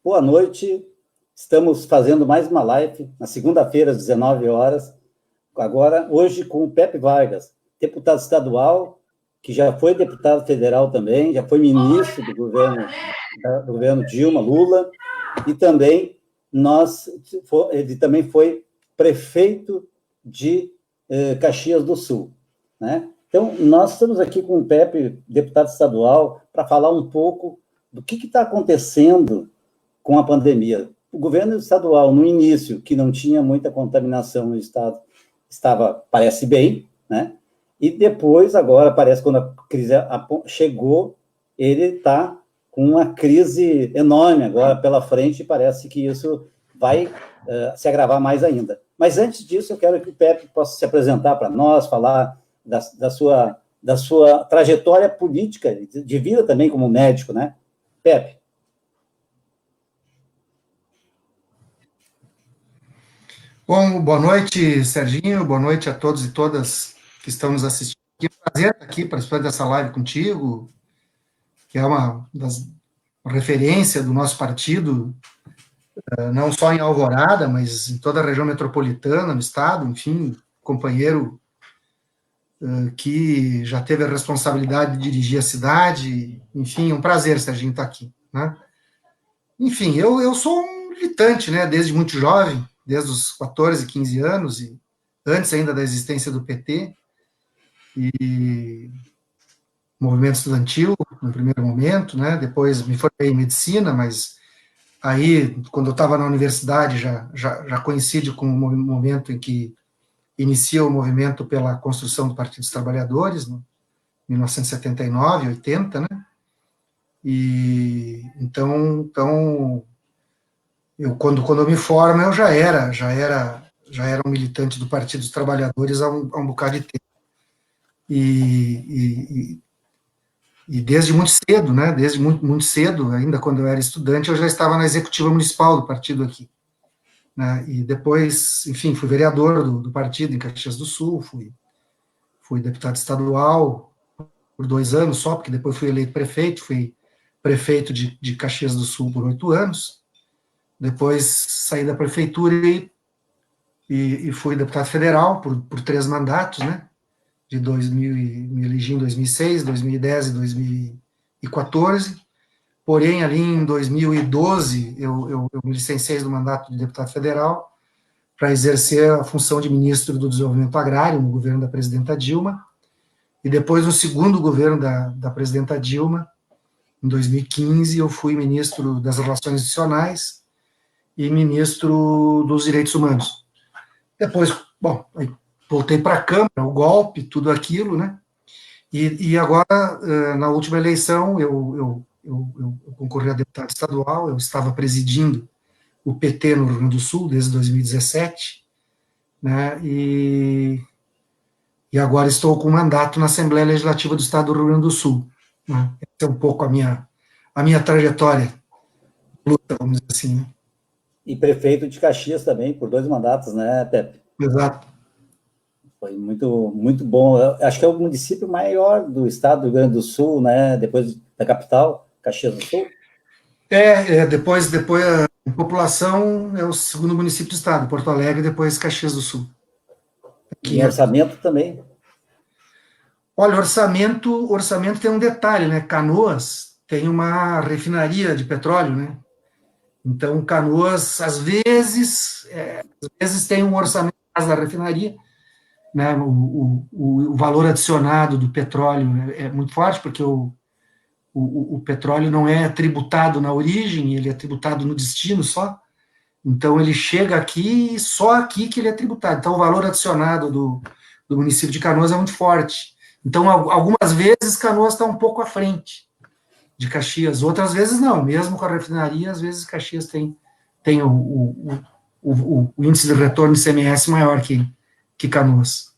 Boa noite. Estamos fazendo mais uma live na segunda-feira, às 19 horas. Agora, hoje, com o Pepe Vargas, deputado estadual, que já foi deputado federal também, já foi ministro do governo Dilma, Lula, e também ele também foi prefeito de Caxias do Sul, né? Então, nós estamos aqui com o Pepe, deputado estadual, para falar um pouco do que está acontecendo com a pandemia. O governo estadual, no início, que não tinha muita contaminação no estado, parece bem, né? E depois, agora, parece que quando a crise chegou, ele está com uma crise enorme agora pela frente, e parece que isso vai se agravar mais ainda. Mas antes disso, eu quero que o Pepe possa se apresentar para nós, falar da sua trajetória política, de vida também como médico, né? Pepe. Bom, boa noite, Serginho, boa noite a todos e todas que estão nos assistindo. É um prazer estar aqui participar dessa live contigo, que é uma referência do nosso partido, não só em Alvorada, mas em toda a região metropolitana, no estado, enfim, companheiro que já teve a responsabilidade de dirigir a cidade, enfim, é um prazer, Serginho, estar aqui, né? Enfim, eu sou um militante, né, desde muito jovem, desde os 14, 15 anos, e antes ainda da existência do PT, e movimento estudantil, no primeiro momento, né, depois me formei em medicina, mas aí, quando eu estava na universidade, já coincide com o momento em que inicia o movimento pela construção do Partido dos Trabalhadores, em 1979, 80, né, e então quando eu me formo, eu já era um militante do Partido dos Trabalhadores há um bocado de tempo. E desde muito cedo, né, desde muito cedo, ainda quando eu era estudante, eu já estava na executiva municipal do partido aqui, né, e depois, enfim, fui vereador do partido em Caxias do Sul, fui deputado estadual por 2 anos só, porque depois fui eleito prefeito, fui prefeito de Caxias do Sul por 8 anos, depois saí da prefeitura e fui deputado federal por 3 mandatos, né, de 2000, me elegi em 2006, 2010 e 2014, porém, ali em 2012, eu me licenciei do mandato de deputado federal para exercer a função de ministro do Desenvolvimento Agrário no governo da presidenta Dilma, e depois, no segundo governo da presidenta Dilma, em 2015, eu fui ministro das Relações Institucionais e ministro dos Direitos Humanos. Depois, bom, aí voltei para a Câmara, o golpe, tudo aquilo, né? E agora, na última eleição, eu concorri a deputado estadual, eu estava presidindo o PT no Rio Grande do Sul desde 2017, né? E agora estou com mandato na Assembleia Legislativa do Estado do Rio Grande do Sul, né? Essa é um pouco a minha trajetória, luta, vamos dizer assim, né? E prefeito de Caxias também, por 2 mandatos, né, Pepe? Exato. Foi muito, muito bom. Eu acho que é o município maior do estado do Rio Grande do Sul, né? Depois da capital, Caxias do Sul. Depois a população é o segundo município do estado, Porto Alegre, depois Caxias do Sul. E em orçamento também. Olha, orçamento tem um detalhe, né? Canoas tem uma refinaria de petróleo, né? Então, Canoas, às vezes tem um orçamento da refinaria, né? O valor adicionado do petróleo é muito forte, porque o petróleo não é tributado na origem, ele é tributado no destino só. Então, ele chega aqui e só aqui que ele é tributado. Então, o valor adicionado do município de Canoas é muito forte. Então, algumas vezes, Canoas está um pouco à frente de Caxias, outras vezes não. Mesmo com a refinaria, às vezes Caxias tem o índice de retorno de ICMS maior que Canoas.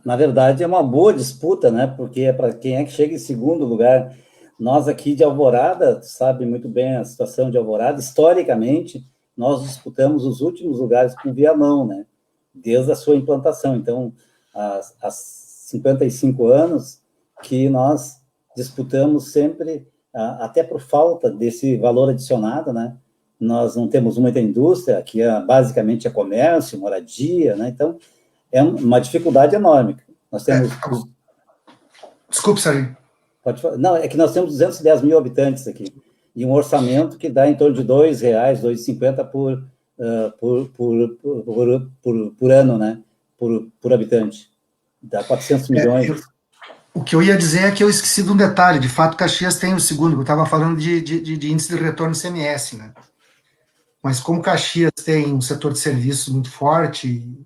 Na verdade, é uma boa disputa, né? Porque é para quem é que chega em segundo lugar. Nós aqui de Alvorada, sabe muito bem a situação de Alvorada, historicamente, nós disputamos os últimos lugares com Viamão, né? Desde a sua implantação. Então, há 55 anos que nós disputamos sempre até por falta desse valor adicionado, né? Nós não temos muita indústria, aqui basicamente é comércio, moradia, né? Então, é uma dificuldade enorme. Nós temos... Desculpe, Sérgio. Não, é que nós temos 210 mil habitantes aqui, e um orçamento que dá em torno de R$ 2,00, R$ 2,50 por ano, né? Por habitante. Dá 400 milhões. O que eu ia dizer é que eu esqueci de um detalhe. De fato, Caxias tem o segundo. Eu estava falando de índice de retorno ICMS, né? Mas como Caxias tem um setor de serviços muito forte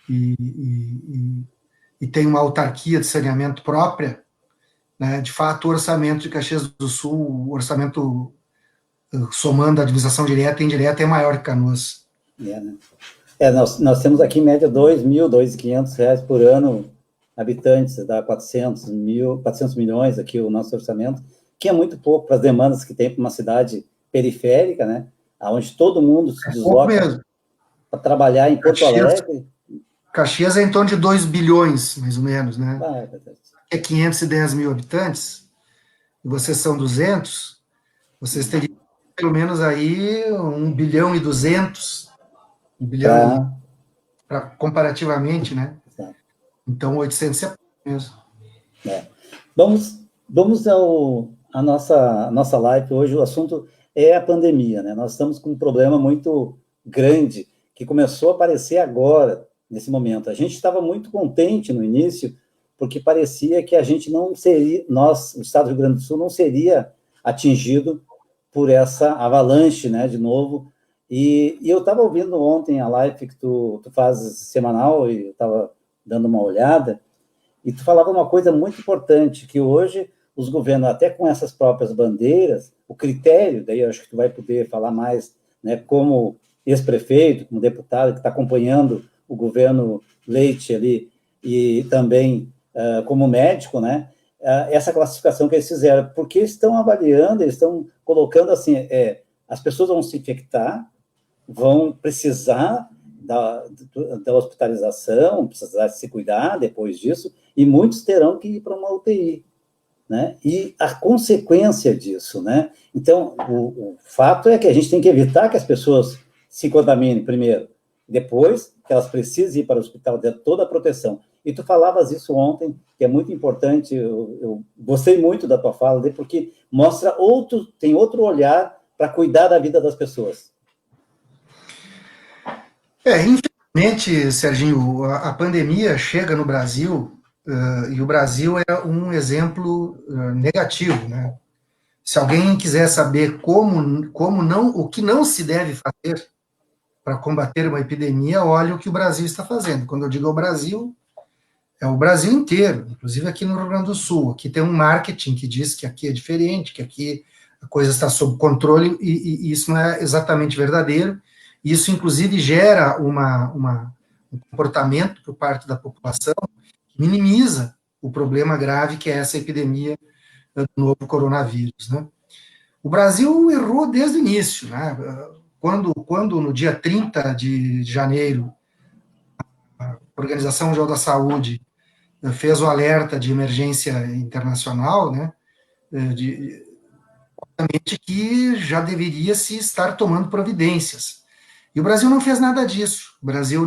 e tem uma autarquia de saneamento própria, né? De fato, o orçamento de Caxias do Sul, o orçamento somando a administração direta e indireta, é maior que Canoas. Né? Nós temos aqui em média R$ 2.500 por ano, habitantes, dá 400 milhões aqui o nosso orçamento, que é muito pouco para as demandas que tem para uma cidade periférica, né? Onde todo mundo se desloca para trabalhar em Porto Alegre. Caxias é em torno de 2 bilhões, mais ou menos, né? É 510 mil habitantes, e vocês são 200, vocês teriam pelo menos aí 1 bilhão e 200, 1 bilhão comparativamente, né? Exato. Então 800 é mesmo. Vamos à nossa live hoje. O assunto é a pandemia, né? Nós estamos com um problema muito grande que começou a aparecer agora, nesse momento. A gente estava muito contente no início, porque parecia que a gente não seria, o Estado do Rio Grande do Sul não seria atingido por essa avalanche, né, de novo. E eu estava ouvindo ontem a live que tu fazes semanal, e eu estava dando uma olhada, e tu falava uma coisa muito importante, que hoje os governos, até com essas próprias bandeiras, o critério, daí eu acho que tu vai poder falar mais, né, como ex-prefeito, como deputado que está acompanhando o governo Leite ali, e também como médico, né, essa classificação que eles fizeram, porque estão avaliando, eles estão colocando assim, as pessoas vão se infectar, vão precisar da hospitalização, precisar se cuidar depois disso, e muitos terão que ir para uma UTI, né? E a consequência disso, né? Então, o fato é que a gente tem que evitar que as pessoas se contaminem primeiro, depois que elas precisem ir para o hospital, ter toda a proteção. E tu falavas isso ontem, que é muito importante, eu gostei muito da tua fala, porque mostra tem outro olhar para cuidar da vida das pessoas. Infelizmente, Serginho, a pandemia chega no Brasil, e o Brasil é um exemplo negativo, né? Se alguém quiser saber o que não se deve fazer para combater uma epidemia, olha o que o Brasil está fazendo. Quando eu digo o Brasil, é o Brasil inteiro, inclusive aqui no Rio Grande do Sul. Aqui tem um marketing que diz que aqui é diferente, que aqui a coisa está sob controle, e isso não é exatamente verdadeiro. Isso, inclusive, gera um comportamento por parte da população que minimiza o problema grave que é essa epidemia do novo coronavírus, né? O Brasil errou desde o início, né? Quando no dia 30 de janeiro, a Organização Mundial da Saúde fez o alerta de emergência internacional, né? Obviamente que já deveria se estar tomando providências. E o Brasil não fez nada disso. O Brasil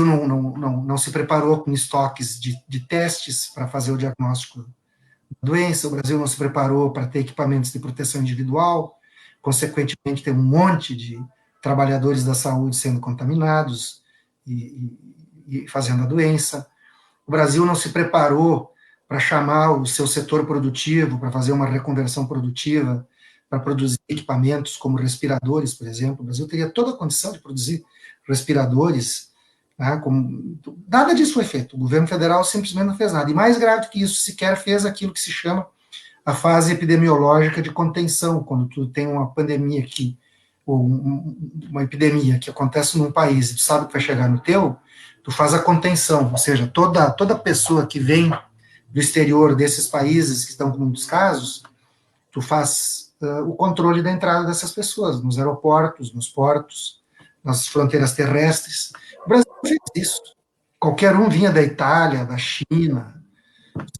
não se preparou com estoques de testes para fazer o diagnóstico da doença, o Brasil não se preparou para ter equipamentos de proteção individual, consequentemente tem um monte de trabalhadores da saúde sendo contaminados e fazendo a doença. O Brasil não se preparou para chamar o seu setor produtivo, para fazer uma reconversão produtiva, para produzir equipamentos como respiradores, por exemplo. O Brasil teria toda a condição de produzir respiradores, né, nada disso foi feito. O governo federal simplesmente não fez nada. E mais grave do que isso, sequer fez aquilo que se chama a fase epidemiológica de contenção, quando tu tem uma pandemia ou uma epidemia que acontece num país e tu sabe que vai chegar no teu, tu faz a contenção, ou seja, toda pessoa que vem do exterior desses países que estão com muitos casos, tu faz o controle da entrada dessas pessoas, nos aeroportos, nos portos, nas fronteiras terrestres. O Brasil fez isso. Qualquer um vinha da Itália, da China,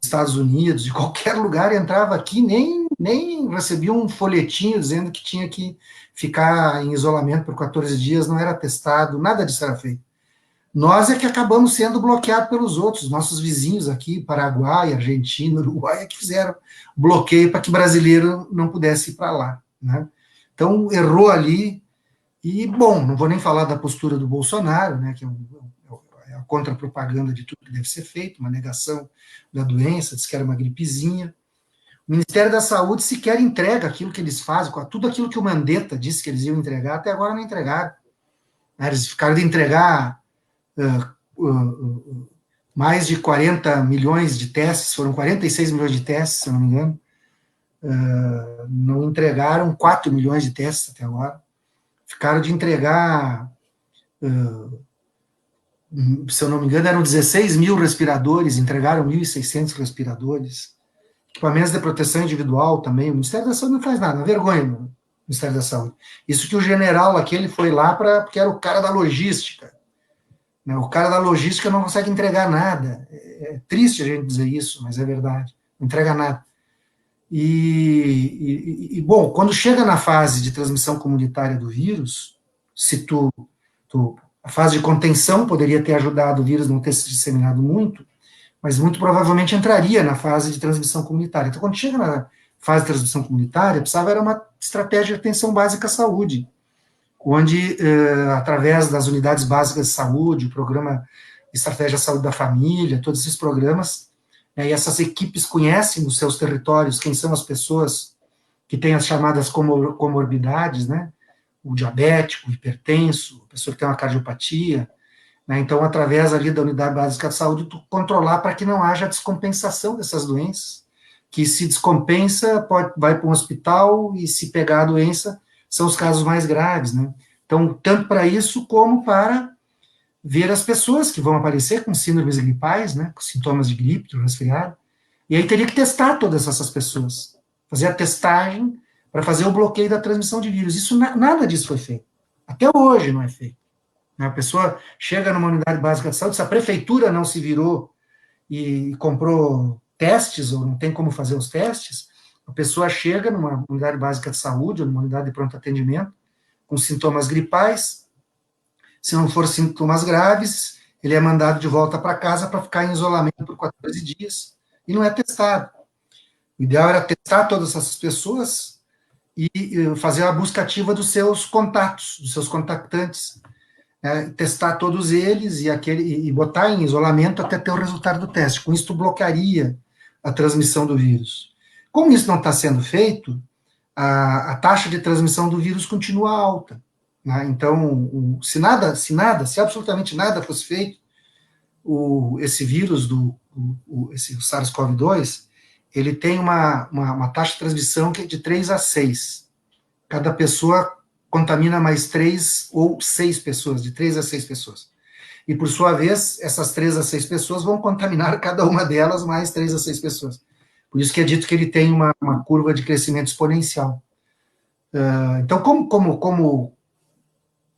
Estados Unidos, de qualquer lugar, entrava aqui, nem recebia um folhetinho dizendo que tinha que ficar em isolamento por 14 dias, não era testado, nada disso era feito. Nós é que acabamos sendo bloqueados pelos outros, nossos vizinhos aqui, Paraguai, Argentina, Uruguai, é que fizeram bloqueio para que brasileiro não pudesse ir para lá, né? Então, errou ali, e, bom, não vou nem falar da postura do Bolsonaro, né, que é a contra-propaganda de tudo que deve ser feito, uma negação da doença, diz que era uma gripezinha. O Ministério da Saúde sequer entrega aquilo que eles fazem, tudo aquilo que o Mandetta disse que eles iam entregar, até agora não entregaram. Eles ficaram de entregar mais de 40 milhões de testes, foram 46 milhões de testes, se eu não me engano, não entregaram 4 milhões de testes até agora, ficaram de entregar, se eu não me engano, eram 16 mil respiradores, entregaram 1.600 respiradores, equipamentos de proteção individual também, o Ministério da Saúde não faz nada, uma vergonha o Ministério da Saúde. Isso que o general aquele foi lá porque era o cara da logística. O cara da logística não consegue entregar nada. É triste a gente dizer isso, mas é verdade. Não entrega nada. Bom, quando chega na fase de transmissão comunitária do vírus, se a fase de contenção poderia ter ajudado o vírus a não ter se disseminado muito, mas muito provavelmente entraria na fase de transmissão comunitária. Então, quando chega na fase de transmissão comunitária, precisava era uma estratégia de atenção básica à saúde, onde, através das unidades básicas de saúde, o programa Estratégia Saúde da Família, todos esses programas, e essas equipes conhecem nos seus territórios quem são as pessoas que têm as chamadas comorbidades, né? O diabético, o hipertenso, a pessoa que tem uma cardiopatia, né? Então, através ali da unidade básica de saúde, tu controlar para que não haja descompensação dessas doenças, que se descompensa, vai para um hospital e se pegar a doença, são os casos mais graves, né? Então, tanto para isso, como para ver as pessoas que vão aparecer com síndromes gripais, né, com sintomas de gripe, do resfriado, e aí teria que testar todas essas pessoas, fazer a testagem para fazer o bloqueio da transmissão de vírus. Isso, nada disso foi feito. Até hoje não é feito. A pessoa chega numa unidade básica de saúde, se a prefeitura não se virou e comprou testes, ou não tem como fazer os testes, a pessoa chega numa unidade básica de saúde, ou numa unidade de pronto atendimento, com sintomas gripais. Se não for sintomas graves, ele é mandado de volta para casa para ficar em isolamento por 14 dias, e não é testado. O ideal era testar todas essas pessoas e fazer a busca ativa dos seus contatos, dos seus contactantes, testar todos eles e botar em isolamento até ter o resultado do teste. Com isso, tu bloquearia a transmissão do vírus. Como isso não está sendo feito, a taxa de transmissão do vírus continua alta, né? Então, se absolutamente nada fosse feito, esse vírus, esse SARS-CoV-2, ele tem uma taxa de transmissão que é de 3 a 6. Cada pessoa contamina mais 3 ou 6 pessoas, de 3 a 6 pessoas. E, por sua vez, essas 3 a 6 pessoas vão contaminar cada uma delas mais 3 a 6 pessoas. Por isso que é dito que ele tem uma curva de crescimento exponencial. Então,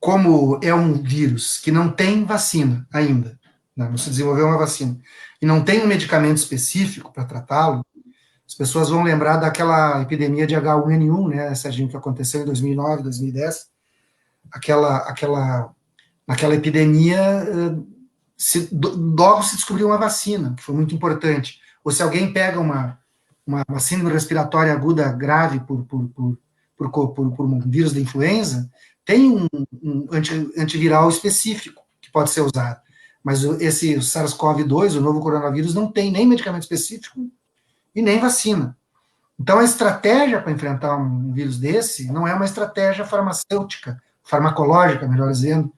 como é um vírus que não tem vacina ainda, né, não se desenvolveu uma vacina, e não tem um medicamento específico para tratá-lo, as pessoas vão lembrar daquela epidemia de H1N1, né, Serginho, que aconteceu em 2009, 2010, naquela epidemia, logo se descobriu uma vacina, que foi muito importante. Ou se alguém pega uma síndrome respiratória aguda grave por um vírus da influenza, tem um antiviral específico que pode ser usado. Mas esse SARS-CoV-2, o novo coronavírus, não tem nem medicamento específico e nem vacina. Então, a estratégia para enfrentar um vírus desse não é uma estratégia farmacêutica, farmacológica, melhor dizendo,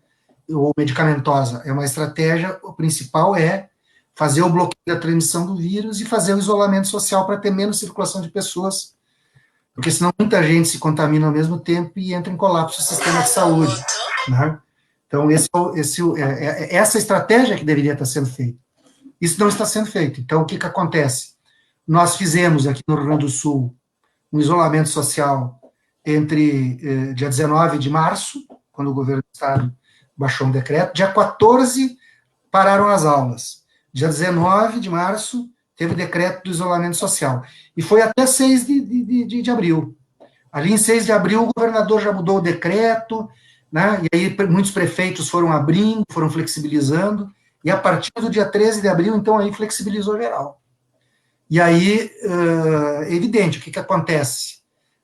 ou medicamentosa. É uma estratégia, o principal é fazer o bloqueio da transmissão do vírus e fazer o isolamento social para ter menos circulação de pessoas, porque senão muita gente se contamina ao mesmo tempo e entra em colapso o sistema de saúde, né? Então, essa estratégia que deveria estar sendo feita. Isso não está sendo feito. Então, o que acontece? Nós fizemos aqui no Rio Grande do Sul um isolamento social entre dia 19 de março, quando o governo do estado baixou um decreto, dia 14 pararam as aulas. Dia 19 de março, teve decreto do isolamento social. E foi até 6 de abril. Ali em 6 de abril, o governador já mudou o decreto, né? E aí muitos prefeitos foram abrindo, foram flexibilizando, e a partir do dia 13 de abril, então, aí flexibilizou geral. E aí, é evidente, o que acontece?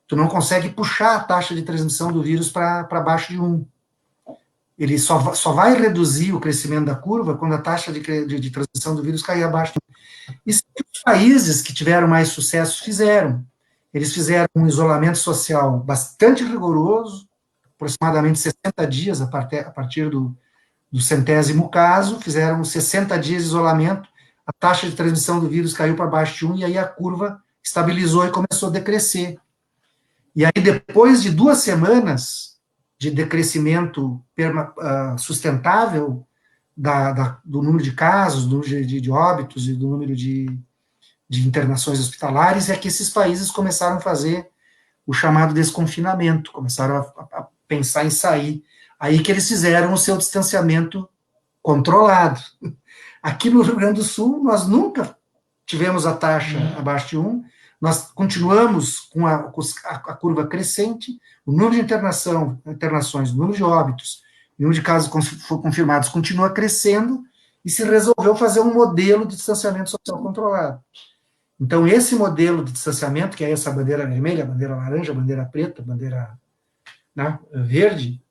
Tu não consegue puxar a taxa de transmissão do vírus para baixo de 1. Ele só vai reduzir o crescimento da curva quando a taxa de transmissão do vírus cair abaixo de 1. Isso que os países que tiveram mais sucesso fizeram. Eles fizeram um isolamento social bastante rigoroso, aproximadamente 60 dias a partir do 100º caso, fizeram 60 dias de isolamento, a taxa de transmissão do vírus caiu para baixo de 1, e aí a curva estabilizou e começou a decrescer. E aí, depois de 2 semanas de decrescimento sustentável do número de casos, do número de óbitos e do número de internações hospitalares, é que esses países começaram a fazer o chamado desconfinamento, começaram a pensar em sair. Aí que eles fizeram o seu distanciamento controlado. Aqui no Rio Grande do Sul, nós nunca tivemos a taxa abaixo de 1, nós continuamos com a curva crescente, o número de internações, o número de óbitos, o número de casos confirmados continua crescendo, e se resolveu fazer um modelo de distanciamento social controlado. Então, esse modelo de distanciamento, que é essa bandeira vermelha, bandeira laranja, bandeira preta, bandeira, né, verde,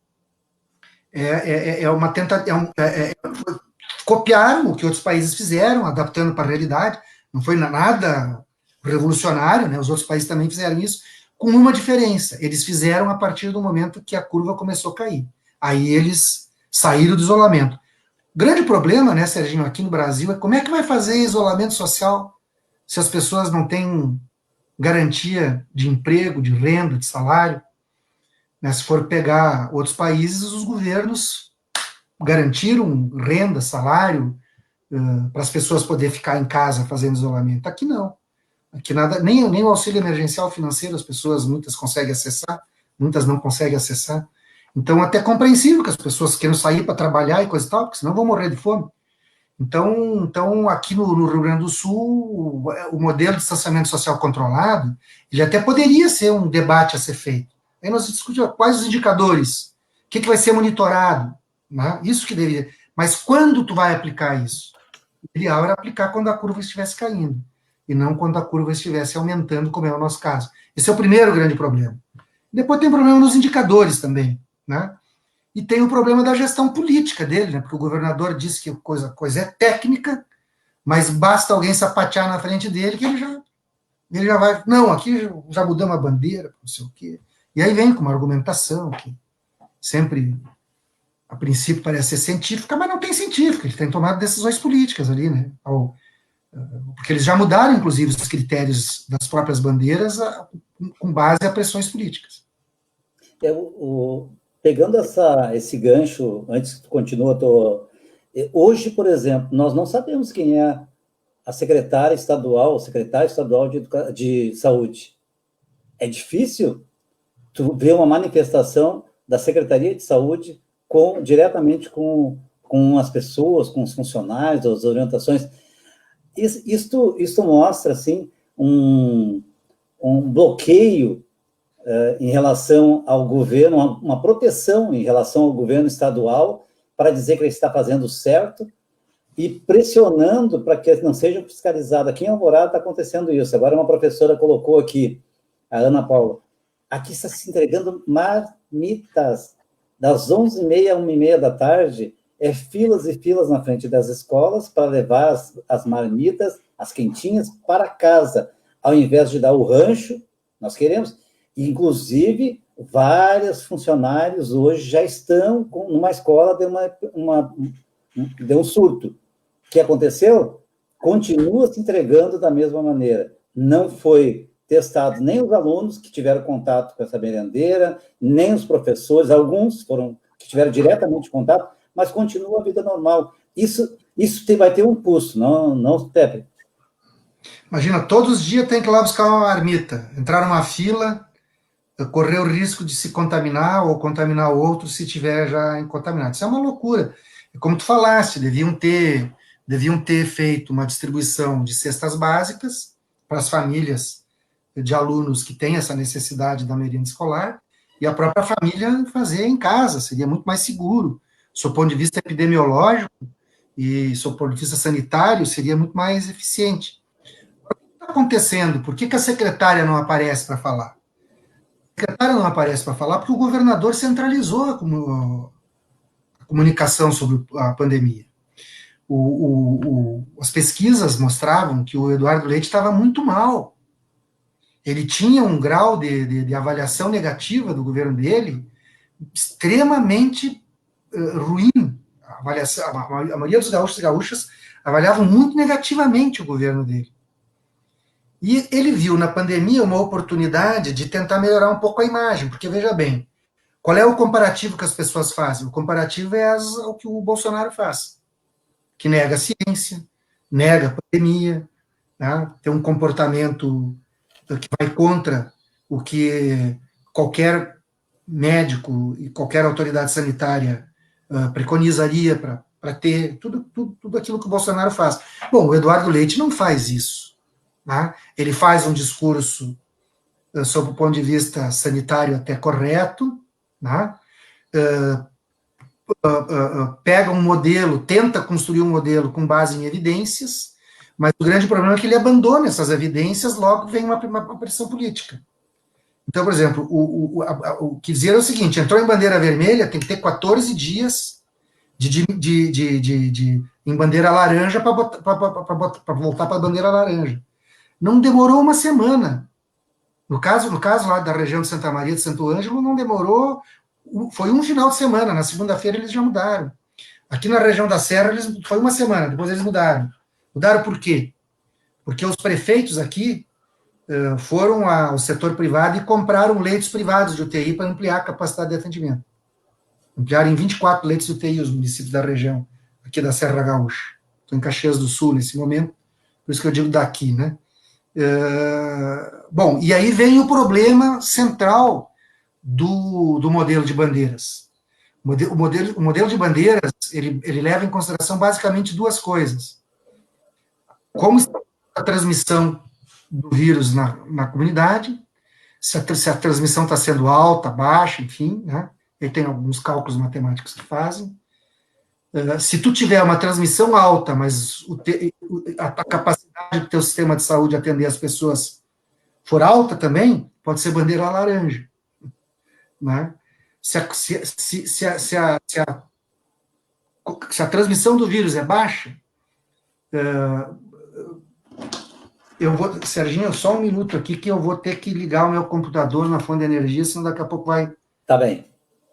uma tentativa, copiaram o que outros países fizeram, adaptando para a realidade, não foi nada revolucionário, né? Os outros países também fizeram isso, com uma diferença: eles fizeram a partir do momento que a curva começou a cair. Aí eles saíram do isolamento. O grande problema, né, Serginho, aqui no Brasil, é como é que vai fazer isolamento social se as pessoas não têm garantia de emprego, de renda, de salário, né? Se for pegar outros países, os governos garantiram renda, salário, para as pessoas poderem ficar em casa fazendo isolamento. Aqui não. Aqui nada, nem o auxílio emergencial financeiro as pessoas, muitas conseguem acessar, muitas não conseguem acessar. Então, até compreensível que as pessoas queiram sair para trabalhar e coisa e tal, porque senão vão morrer de fome. Então aqui no Rio Grande do Sul, o modelo de distanciamento social controlado, ele até poderia ser um debate a ser feito. Aí nós discutimos quais os indicadores, o que vai ser monitorado, né? Isso que deveria. Mas quando tu vai aplicar isso? O ideal era aplicar quando a curva estivesse caindo, e não quando a curva estivesse aumentando, como é o nosso caso. Esse é o primeiro grande problema. Depois tem um problema nos indicadores também, né? E tem o problema da gestão política dele, né? Porque o governador disse que coisa é técnica, mas basta alguém sapatear na frente dele que ele já vai. Não, aqui já mudamos a bandeira, não sei o quê. E aí vem com uma argumentação que sempre, a princípio, parece ser científica, mas não tem científica. Eles têm tomado decisões políticas ali, né? Porque eles já mudaram, inclusive, os critérios das próprias bandeiras com base a pressões políticas. Pegando esse gancho, antes que tu continue, hoje, por exemplo, nós não sabemos quem é a secretária estadual, o secretário estadual de saúde. É difícil tu ver uma manifestação da Secretaria de Saúde diretamente com as pessoas, com os funcionários, as orientações. Isto mostra, assim, um bloqueio em relação ao governo, uma proteção em relação ao governo estadual para dizer que ele está fazendo certo e pressionando para que não sejam fiscalizados. Aqui em Alvorada está acontecendo isso. Agora uma professora colocou aqui, a Ana Paula, aqui está se entregando marmitas das 11h30 a 1h30 da tarde, filas e filas na frente das escolas para levar as marmitas, as quentinhas, para casa, ao invés de dar o rancho. Nós queremos. Inclusive, vários funcionários hoje já estão numa escola, deu um surto. O que aconteceu? Continua se entregando da mesma maneira. Não foi testado nem os alunos que tiveram contato com essa merendeira, nem os professores, alguns que tiveram diretamente contato, mas continua a vida normal. Isso vai ter um custo, não, Pepe? Imagina, todos os dias tem que ir lá buscar uma marmita, entrar numa fila, correr o risco de se contaminar ou contaminar outro se tiver já contaminado. Isso é uma loucura. Como tu falaste, deviam ter deviam ter feito uma distribuição de cestas básicas para as famílias de alunos que têm essa necessidade da merenda escolar, e a própria família fazer em casa, seria muito mais seguro, do ponto de vista epidemiológico e do ponto de vista sanitário, seria muito mais eficiente. O que está acontecendo? Por que a secretária não aparece para falar? A secretária não aparece para falar porque o governador centralizou a comunicação sobre a pandemia. As pesquisas mostravam que o Eduardo Leite estava muito mal. Ele tinha um grau de avaliação negativa do governo dele extremamente ruim. A maioria dos gaúchos e gaúchas avaliavam muito negativamente o governo dele. E ele viu na pandemia uma oportunidade de tentar melhorar um pouco a imagem, porque, veja bem, qual é o comparativo que as pessoas fazem? O comparativo é o que o Bolsonaro faz, que nega a ciência, nega a pandemia, né? Tem um comportamento que vai contra o que qualquer médico e qualquer autoridade sanitária preconizaria para ter tudo aquilo que o Bolsonaro faz. Bom, o Eduardo Leite não faz isso. Né? Ele faz um discurso, sob o ponto de vista sanitário, até correto, né? Pega um modelo, tenta construir um modelo com base em evidências, mas o grande problema é que ele abandona essas evidências, logo vem uma pressão política. Então, por exemplo, o que dizer é o seguinte: entrou em bandeira vermelha, tem que ter 14 dias em bandeira laranja para voltar para a bandeira laranja. Não demorou uma semana. No caso lá da região de Santa Maria de Santo Ângelo, não demorou, foi um final de semana, na segunda-feira eles já mudaram. Aqui na região da Serra, foi uma semana, depois eles mudaram. Mudaram por quê? Porque os prefeitos aqui foram ao setor privado e compraram leitos privados de UTI para ampliar a capacidade de atendimento. Ampliaram em 24 leitos de UTI os municípios da região, aqui da Serra Gaúcha. Estou em Caxias do Sul nesse momento, por isso que eu digo daqui, né? Bom, e aí vem o problema central do modelo de bandeiras. O modelo de bandeiras, ele leva em consideração basicamente duas coisas. Como está a transmissão do vírus na comunidade, se a transmissão está sendo alta, baixa, enfim, né? Ele tem alguns cálculos matemáticos que fazem. Se tu tiver uma transmissão alta, mas a capacidade do teu sistema de saúde atender as pessoas for alta também, pode ser bandeira laranja. Né? Se a transmissão do vírus é baixa, Serginho, só um minuto aqui que eu vou ter que ligar o meu computador na fonte de energia, senão daqui a pouco vai... Tá bem.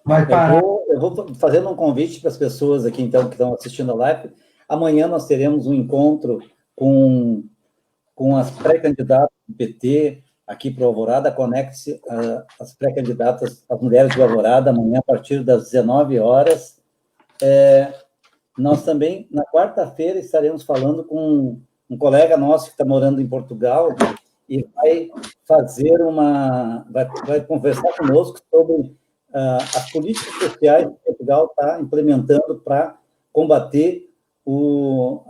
Vai parar. Eu vou fazendo um convite para as pessoas aqui, então, que estão assistindo a live. Amanhã nós teremos um encontro com as pré-candidatas do PT aqui para o Alvorada. Conecte-se as pré-candidatas, as mulheres do Alvorada, amanhã a partir das 19 horas. Nós também, na quarta-feira, estaremos falando com um colega nosso que está morando em Portugal e vai fazer vai conversar conosco sobre as políticas sociais que Portugal está implementando para combater o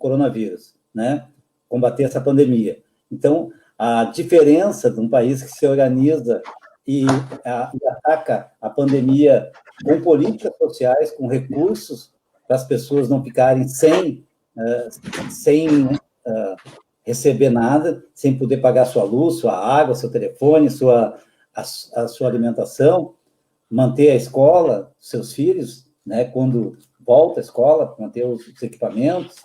coronavírus, né? Combater essa pandemia. Então, a diferença de um país que se organiza e ataca a pandemia com políticas sociais, com recursos para as pessoas não ficarem sem receber nada, sem poder pagar sua luz, sua água, seu telefone, a sua alimentação, manter a escola, seus filhos, né, quando volta à escola, manter os equipamentos.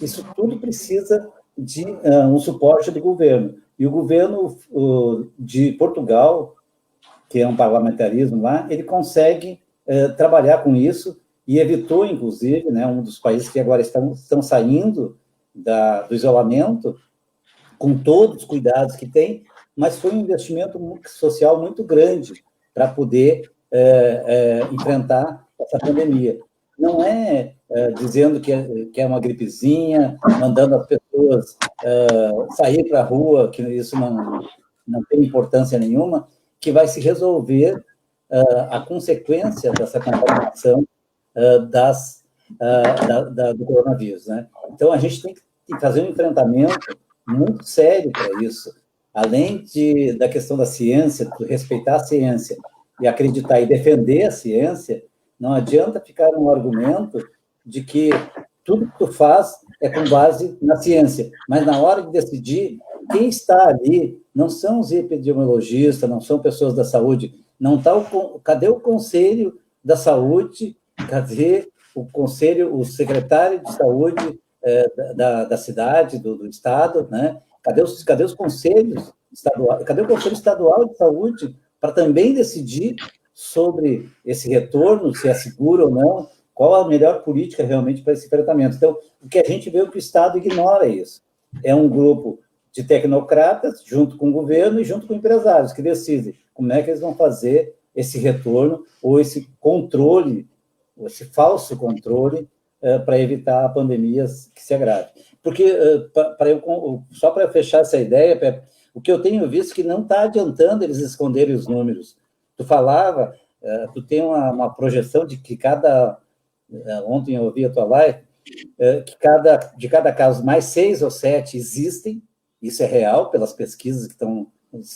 Isso tudo precisa de um suporte do governo. E o governo de Portugal, que é um parlamentarismo lá, ele consegue trabalhar com isso e evitou, inclusive, né, um dos países que agora estão saindo do isolamento, com todos os cuidados que tem, mas foi um investimento social muito grande para poder enfrentar essa pandemia. Não é dizendo que é uma gripezinha, mandando as pessoas sair para a rua, que isso não tem importância nenhuma, que vai se resolver a consequência dessa contaminação das do coronavírus, né? Então, a gente tem que fazer um enfrentamento muito sério para isso. Além da questão da ciência, de respeitar a ciência e acreditar e defender a ciência, não adianta ficar no argumento de que tudo que tu faz é com base na ciência, mas na hora de decidir, quem está ali não são os epidemiologistas, não são pessoas da saúde, não está cadê o Conselho da Saúde, cadê o Conselho, o secretário de Saúde da cidade, do estado, né? Cadê os conselhos estaduais, cadê o Conselho Estadual de Saúde para também decidir sobre esse retorno, se é seguro ou não, qual a melhor política realmente para esse enfrentamento. Então, o que a gente vê é que o Estado ignora isso. É um grupo de tecnocratas, junto com o governo e junto com empresários, que decidem como é que eles vão fazer esse retorno ou esse controle, esse falso controle, para evitar a pandemia que se agrave. Porque, só para fechar essa ideia, Pepe, o que eu tenho visto é que não está adiantando eles esconderem os números. Tu falava, tu tem uma projeção de que ontem eu ouvi a tua live, que de cada caso, mais 6 ou 7 existem, isso é real, pelas pesquisas que estão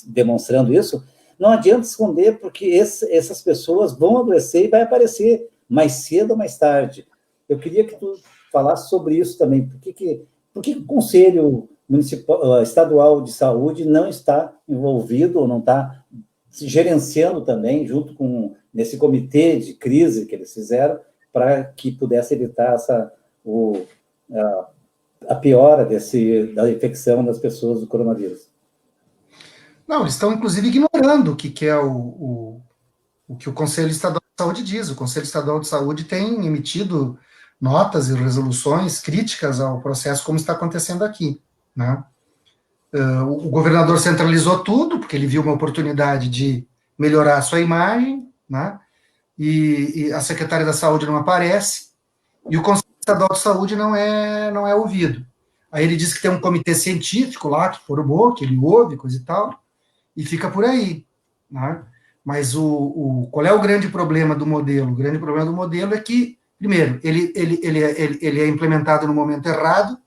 demonstrando isso. Não adianta esconder, porque essas pessoas vão adoecer e vai aparecer mais cedo ou mais tarde. Eu queria que tu falasse sobre isso também. Por que o Conselho Estadual de Saúde não está envolvido ou não está se gerenciando também, junto com nesse comitê de crise que eles fizeram, para que pudesse evitar a piora da infecção das pessoas do coronavírus? Não, eles estão, inclusive, ignorando o que é o que o Conselho Estadual de Saúde diz. O Conselho Estadual de Saúde tem emitido notas e resoluções críticas ao processo, como está acontecendo aqui, né? O governador centralizou tudo, porque ele viu uma oportunidade de melhorar a sua imagem, né? E a secretária da Saúde não aparece, e o Conselho Estadual de Saúde não é ouvido. Aí ele diz que tem um comitê científico lá, que formou, que ele ouve, coisa e tal, e fica por aí, né? Mas qual é o grande problema do modelo? O grande problema do modelo é que, primeiro, ele é implementado no momento errado,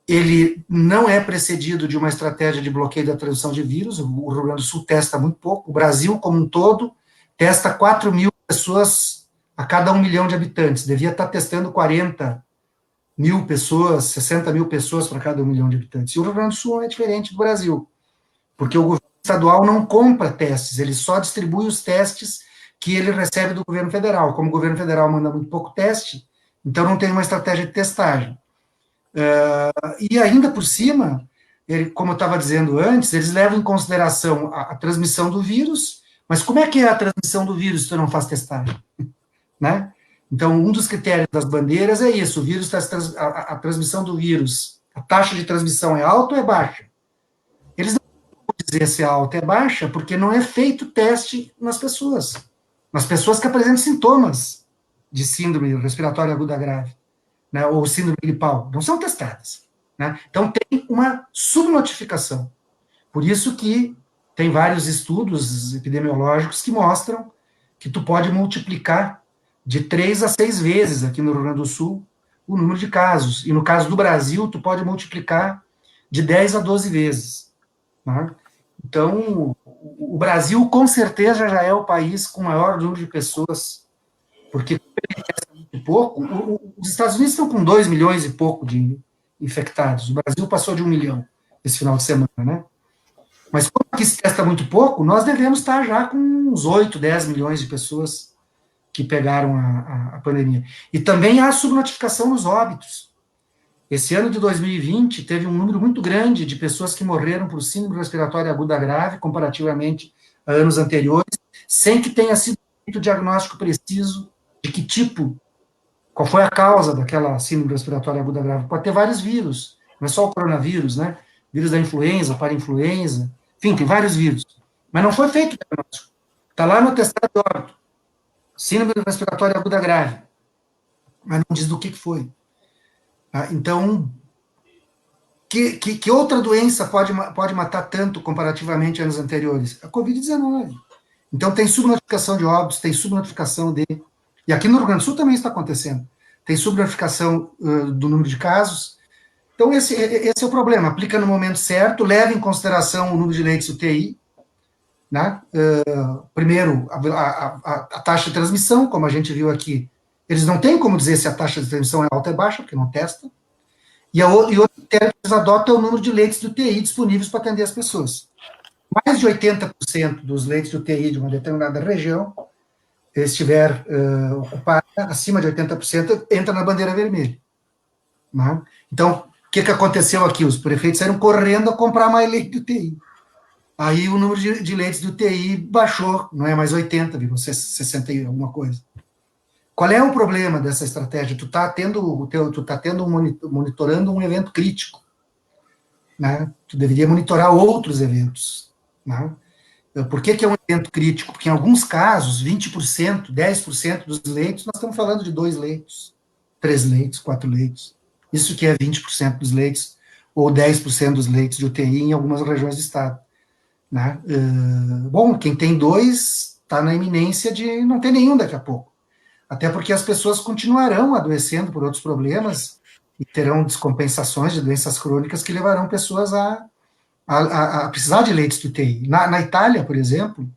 ele não é precedido de uma estratégia de bloqueio da transmissão de vírus. O Rio Grande do Sul testa muito pouco, o Brasil como um todo testa 4.000 pessoas a cada 1 milhão de habitantes, devia estar testando 40.000 pessoas, 60.000 pessoas para cada 1 milhão de habitantes, e o Rio Grande do Sul é diferente do Brasil, porque o governo estadual não compra testes, ele só distribui os testes que ele recebe do governo federal. Como o governo federal manda muito pouco teste, então não tem uma estratégia de testagem. E ainda por cima, como eu estava dizendo antes, eles levam em consideração a transmissão do vírus, mas como é que é a transmissão do vírus se tu não faz testagem? Né? Então, um dos critérios das bandeiras é isso, o vírus, a transmissão do vírus, a taxa de transmissão é alta ou é baixa? Eles não podem dizer se é alta ou é baixa, porque não é feito teste nas pessoas que apresentam sintomas de síndrome respiratória aguda grave, né, ou síndrome gripal, não são testadas, né? Então tem uma subnotificação. Por isso que tem vários estudos epidemiológicos que mostram que tu pode multiplicar de 3 a 6 vezes aqui no Rio Grande do Sul o número de casos, e no caso do Brasil tu pode multiplicar de 10 a 12 vezes, né? Então o Brasil com certeza já é o país com maior número de pessoas, porque pouco, os Estados Unidos estão com 2 milhões e pouco de infectados, o Brasil passou de 1 milhão esse final de semana, né? Mas como aqui se testa muito pouco, nós devemos estar já com uns 8, 10 milhões de pessoas que pegaram a pandemia. E também há subnotificação nos óbitos. Esse ano de 2020 teve um número muito grande de pessoas que morreram por síndrome respiratória aguda grave, comparativamente a anos anteriores, sem que tenha sido feito o diagnóstico preciso de que tipo, qual foi a causa daquela síndrome respiratória aguda grave. Pode ter vários vírus, não é só o coronavírus, né? Vírus da influenza, parainfluenza, enfim, tem vários vírus. Mas não foi feito o diagnóstico. Está lá no atestado de óbito. Síndrome respiratória aguda grave. Mas não diz do que foi. Então, que outra doença pode matar tanto comparativamente a anos anteriores? A Covid-19. Então tem subnotificação de óbitos, tem subnotificação de... E aqui no Rio Grande do Sul também está acontecendo. tem subnotificação do número de casos. Então, esse é o problema. Aplica no momento certo, leva em consideração o número de leitos UTI, né? Primeiro, a taxa de transmissão, como a gente viu aqui, eles não têm como dizer se a taxa de transmissão é alta ou baixa, porque não testa. E outro critério que eles adotam é o número de leitos de UTI disponíveis para atender as pessoas. Mais de 80% dos leitos de UTI de uma determinada região, se estiver ocupada, acima de 80%, entra na bandeira vermelha. Né? Então, o que aconteceu aqui? Os prefeitos saíram correndo a comprar mais leite de UTI. Aí o número de leitos de UTI baixou, não é mais 80, virou 60 e alguma coisa. Qual é o problema dessa estratégia? Tu tá monitorando um evento crítico, né? Tu deveria monitorar outros eventos, né? Por que é um evento crítico? Porque em alguns casos, 20%, 10% dos leitos, nós estamos falando de 2 leitos, 3 leitos, 4 leitos. Isso que é 20% dos leitos, ou 10% dos leitos de UTI em algumas regiões do estado. Né? Bom, quem tem 2 está na iminência de não ter nenhum daqui a pouco. Até porque as pessoas continuarão adoecendo por outros problemas e terão descompensações de doenças crônicas que levarão pessoas a precisar de leitos de UTI. Na Itália, por exemplo,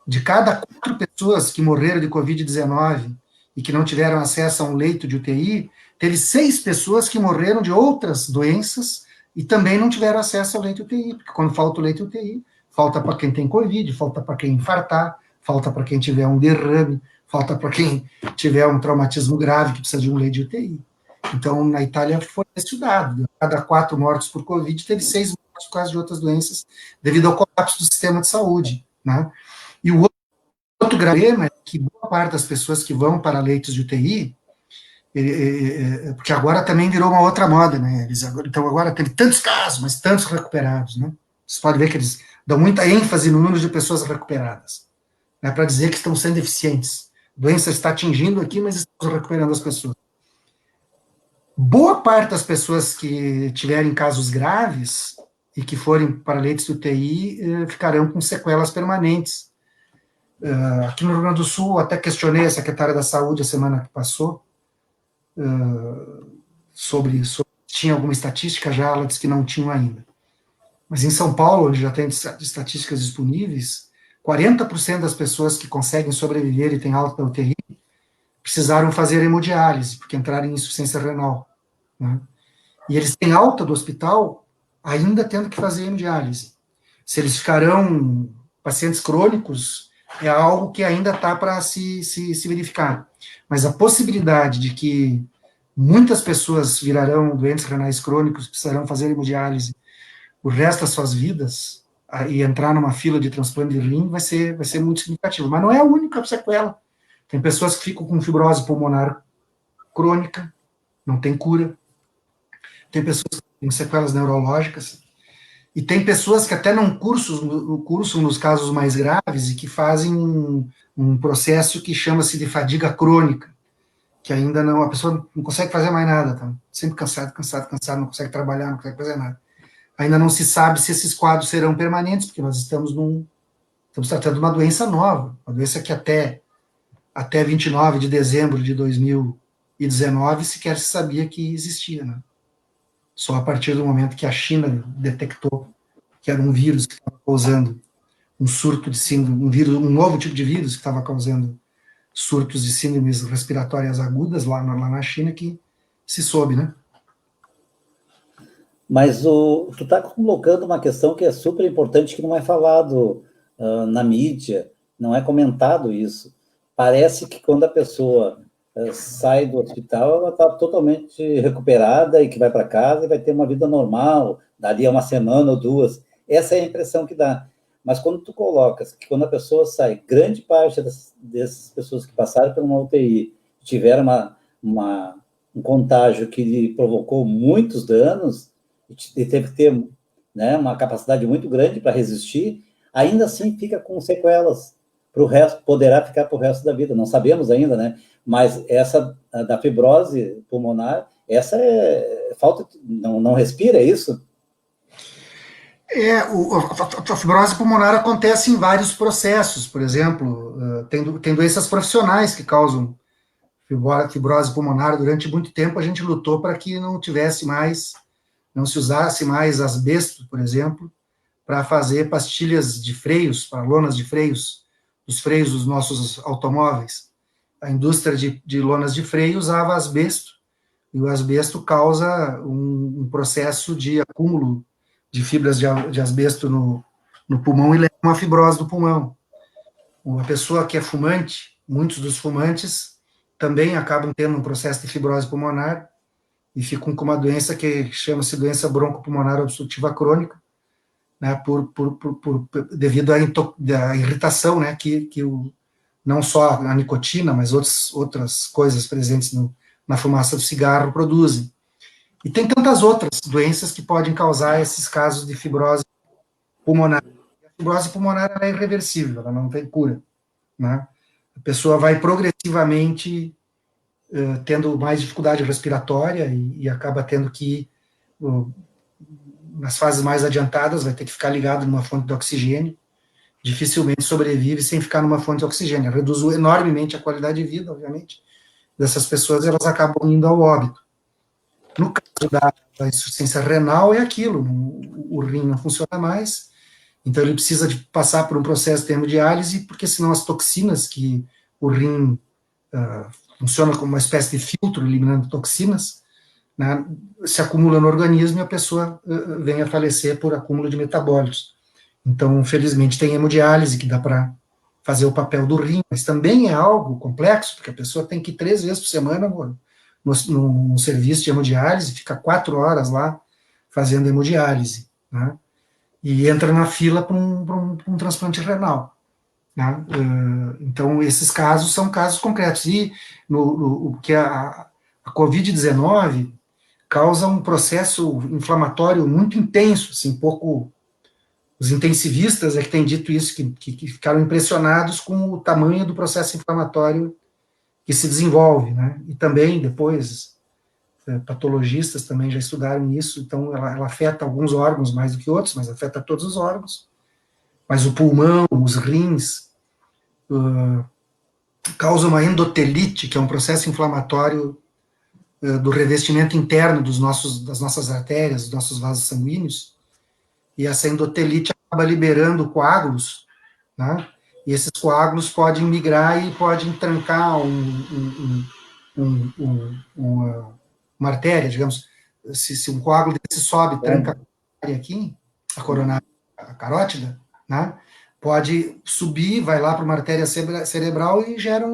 de cada 4 pessoas que morreram de Covid-19 e que não tiveram acesso a um leito de UTI, teve 6 pessoas que morreram de outras doenças e também não tiveram acesso ao leito de UTI, porque quando falta o leito de UTI, falta para quem tem Covid, falta para quem infartar, falta para quem tiver um derrame, falta para quem tiver um traumatismo grave que precisa de um leito de UTI. Então, na Itália foi estudado, cada 4 mortos por Covid, teve 6 mortos por causa de outras doenças, devido ao colapso do sistema de saúde, né? E o outro grave problema é que boa parte das pessoas que vão para leitos de UTI, porque agora também virou uma outra moda, né? Então agora tem tantos casos, mas tantos recuperados, né? Vocês podem ver que eles dão muita ênfase no número de pessoas recuperadas, né, para dizer que estão sendo eficientes. A doença está atingindo aqui, mas estamos recuperando as pessoas. Boa parte das pessoas que tiverem casos graves e que forem para leitos de UTI ficarão com sequelas permanentes. Aqui no Rio Grande do Sul, até questionei a secretária da Saúde a semana que passou sobre se tinha alguma estatística já, ela disse que não tinha ainda. Mas em São Paulo, onde já tem estatísticas disponíveis, 40% das pessoas que conseguem sobreviver e têm alta da UTI precisaram fazer hemodiálise, porque entraram em insuficiência renal. Né? E eles têm alta do hospital ainda tendo que fazer hemodiálise. Se eles ficarão pacientes crônicos, é algo que ainda está para se verificar. Mas a possibilidade de que muitas pessoas virarão doentes renais crônicos, precisarão fazer hemodiálise o resto das suas vidas, e entrar numa fila de transplante de rim vai ser muito significativo. Mas não é a única sequela. Tem pessoas que ficam com fibrose pulmonar crônica, não tem cura. Tem pessoas que têm sequelas neurológicas. E tem pessoas que até não cursam nos casos mais graves e que fazem um processo que chama-se de fadiga crônica, que ainda não, a pessoa não consegue fazer mais nada, tá? Sempre cansado, não consegue trabalhar, não consegue fazer nada. Ainda não se sabe se esses quadros serão permanentes, porque nós estamos tratando uma doença nova, uma doença que até 29 de dezembro de 2019 sequer se sabia que existia, né? Só a partir do momento que a China detectou que era um vírus que estava causando um surto de síndrome, um novo tipo de vírus que estava causando surtos de síndromes respiratórias agudas lá na China, que se soube, né? Mas tu está colocando uma questão que é super importante, que não é falado na mídia, não é comentado isso. Parece que quando a pessoa sai do hospital, ela está totalmente recuperada e que vai para casa e vai ter uma vida normal, dali a uma semana ou 2. Essa é a impressão que dá. Mas quando tu colocas que quando a pessoa sai, grande parte dessas pessoas que passaram por uma UTI, tiveram um contágio que lhe provocou muitos danos, e teve que ter, né, uma capacidade muito grande para resistir, ainda assim fica com sequelas para o resto, poderá ficar para o resto da vida, não sabemos ainda, né? Mas essa da fibrose pulmonar, essa é falta, não respira, é isso? A fibrose pulmonar acontece em vários processos, por exemplo, tem doenças profissionais que causam fibrose pulmonar, durante muito tempo a gente lutou para que não se usasse mais asbesto, por exemplo, para fazer pastilhas de freios, para lonas de freios, os freios dos nossos automóveis. A indústria de lonas de freio usava asbesto, e o asbesto causa um processo de acúmulo de fibras de asbesto no pulmão e leva a uma fibrose do pulmão. A pessoa que é fumante, muitos dos fumantes também acabam tendo um processo de fibrose pulmonar e ficam com uma doença que chama-se doença broncopulmonar obstrutiva crônica, né, devido à irritação, né, não só a nicotina, mas outras coisas presentes na fumaça do cigarro produzem. E tem tantas outras doenças que podem causar esses casos de fibrose pulmonar. A fibrose pulmonar ela é irreversível, ela não tem cura, né? A pessoa vai progressivamente tendo mais dificuldade respiratória e acaba tendo que, nas fases mais adiantadas, vai ter que ficar ligado numa fonte de oxigênio, dificilmente sobrevive sem ficar numa fonte de oxigênio. Reduz enormemente a qualidade de vida, obviamente, dessas pessoas, elas acabam indo ao óbito. No caso da insuficiência renal, é aquilo, o rim não funciona mais, então ele precisa de passar por um processo de hemodiálise, porque senão as toxinas que o rim funciona como uma espécie de filtro, eliminando toxinas, né, se acumulam no organismo e a pessoa vem a falecer por acúmulo de metabólitos. Então, felizmente, tem hemodiálise que dá para fazer o papel do rim, mas também é algo complexo, porque a pessoa tem que ir 3 vezes por semana no serviço de hemodiálise, fica 4 horas lá fazendo hemodiálise, né, e entra na fila para um transplante renal. Né? Então, esses casos são casos concretos. E que a Covid-19 causa um processo inflamatório muito intenso, assim, os intensivistas é que têm dito isso, que ficaram impressionados com o tamanho do processo inflamatório que se desenvolve, né? E também, depois, patologistas também já estudaram isso, então ela afeta alguns órgãos mais do que outros, mas afeta todos os órgãos. Mas o pulmão, os rins, causa uma endotelite, que é um processo inflamatório do revestimento interno das nossas artérias, dos nossos vasos sanguíneos, e essa endotelite acaba liberando coágulos, né? E esses coágulos podem migrar e podem trancar uma artéria, digamos, se um coágulo desse sobe, tranca a artéria aqui, a coronária, a carótida, né? Pode subir, vai lá para uma artéria cerebral e gera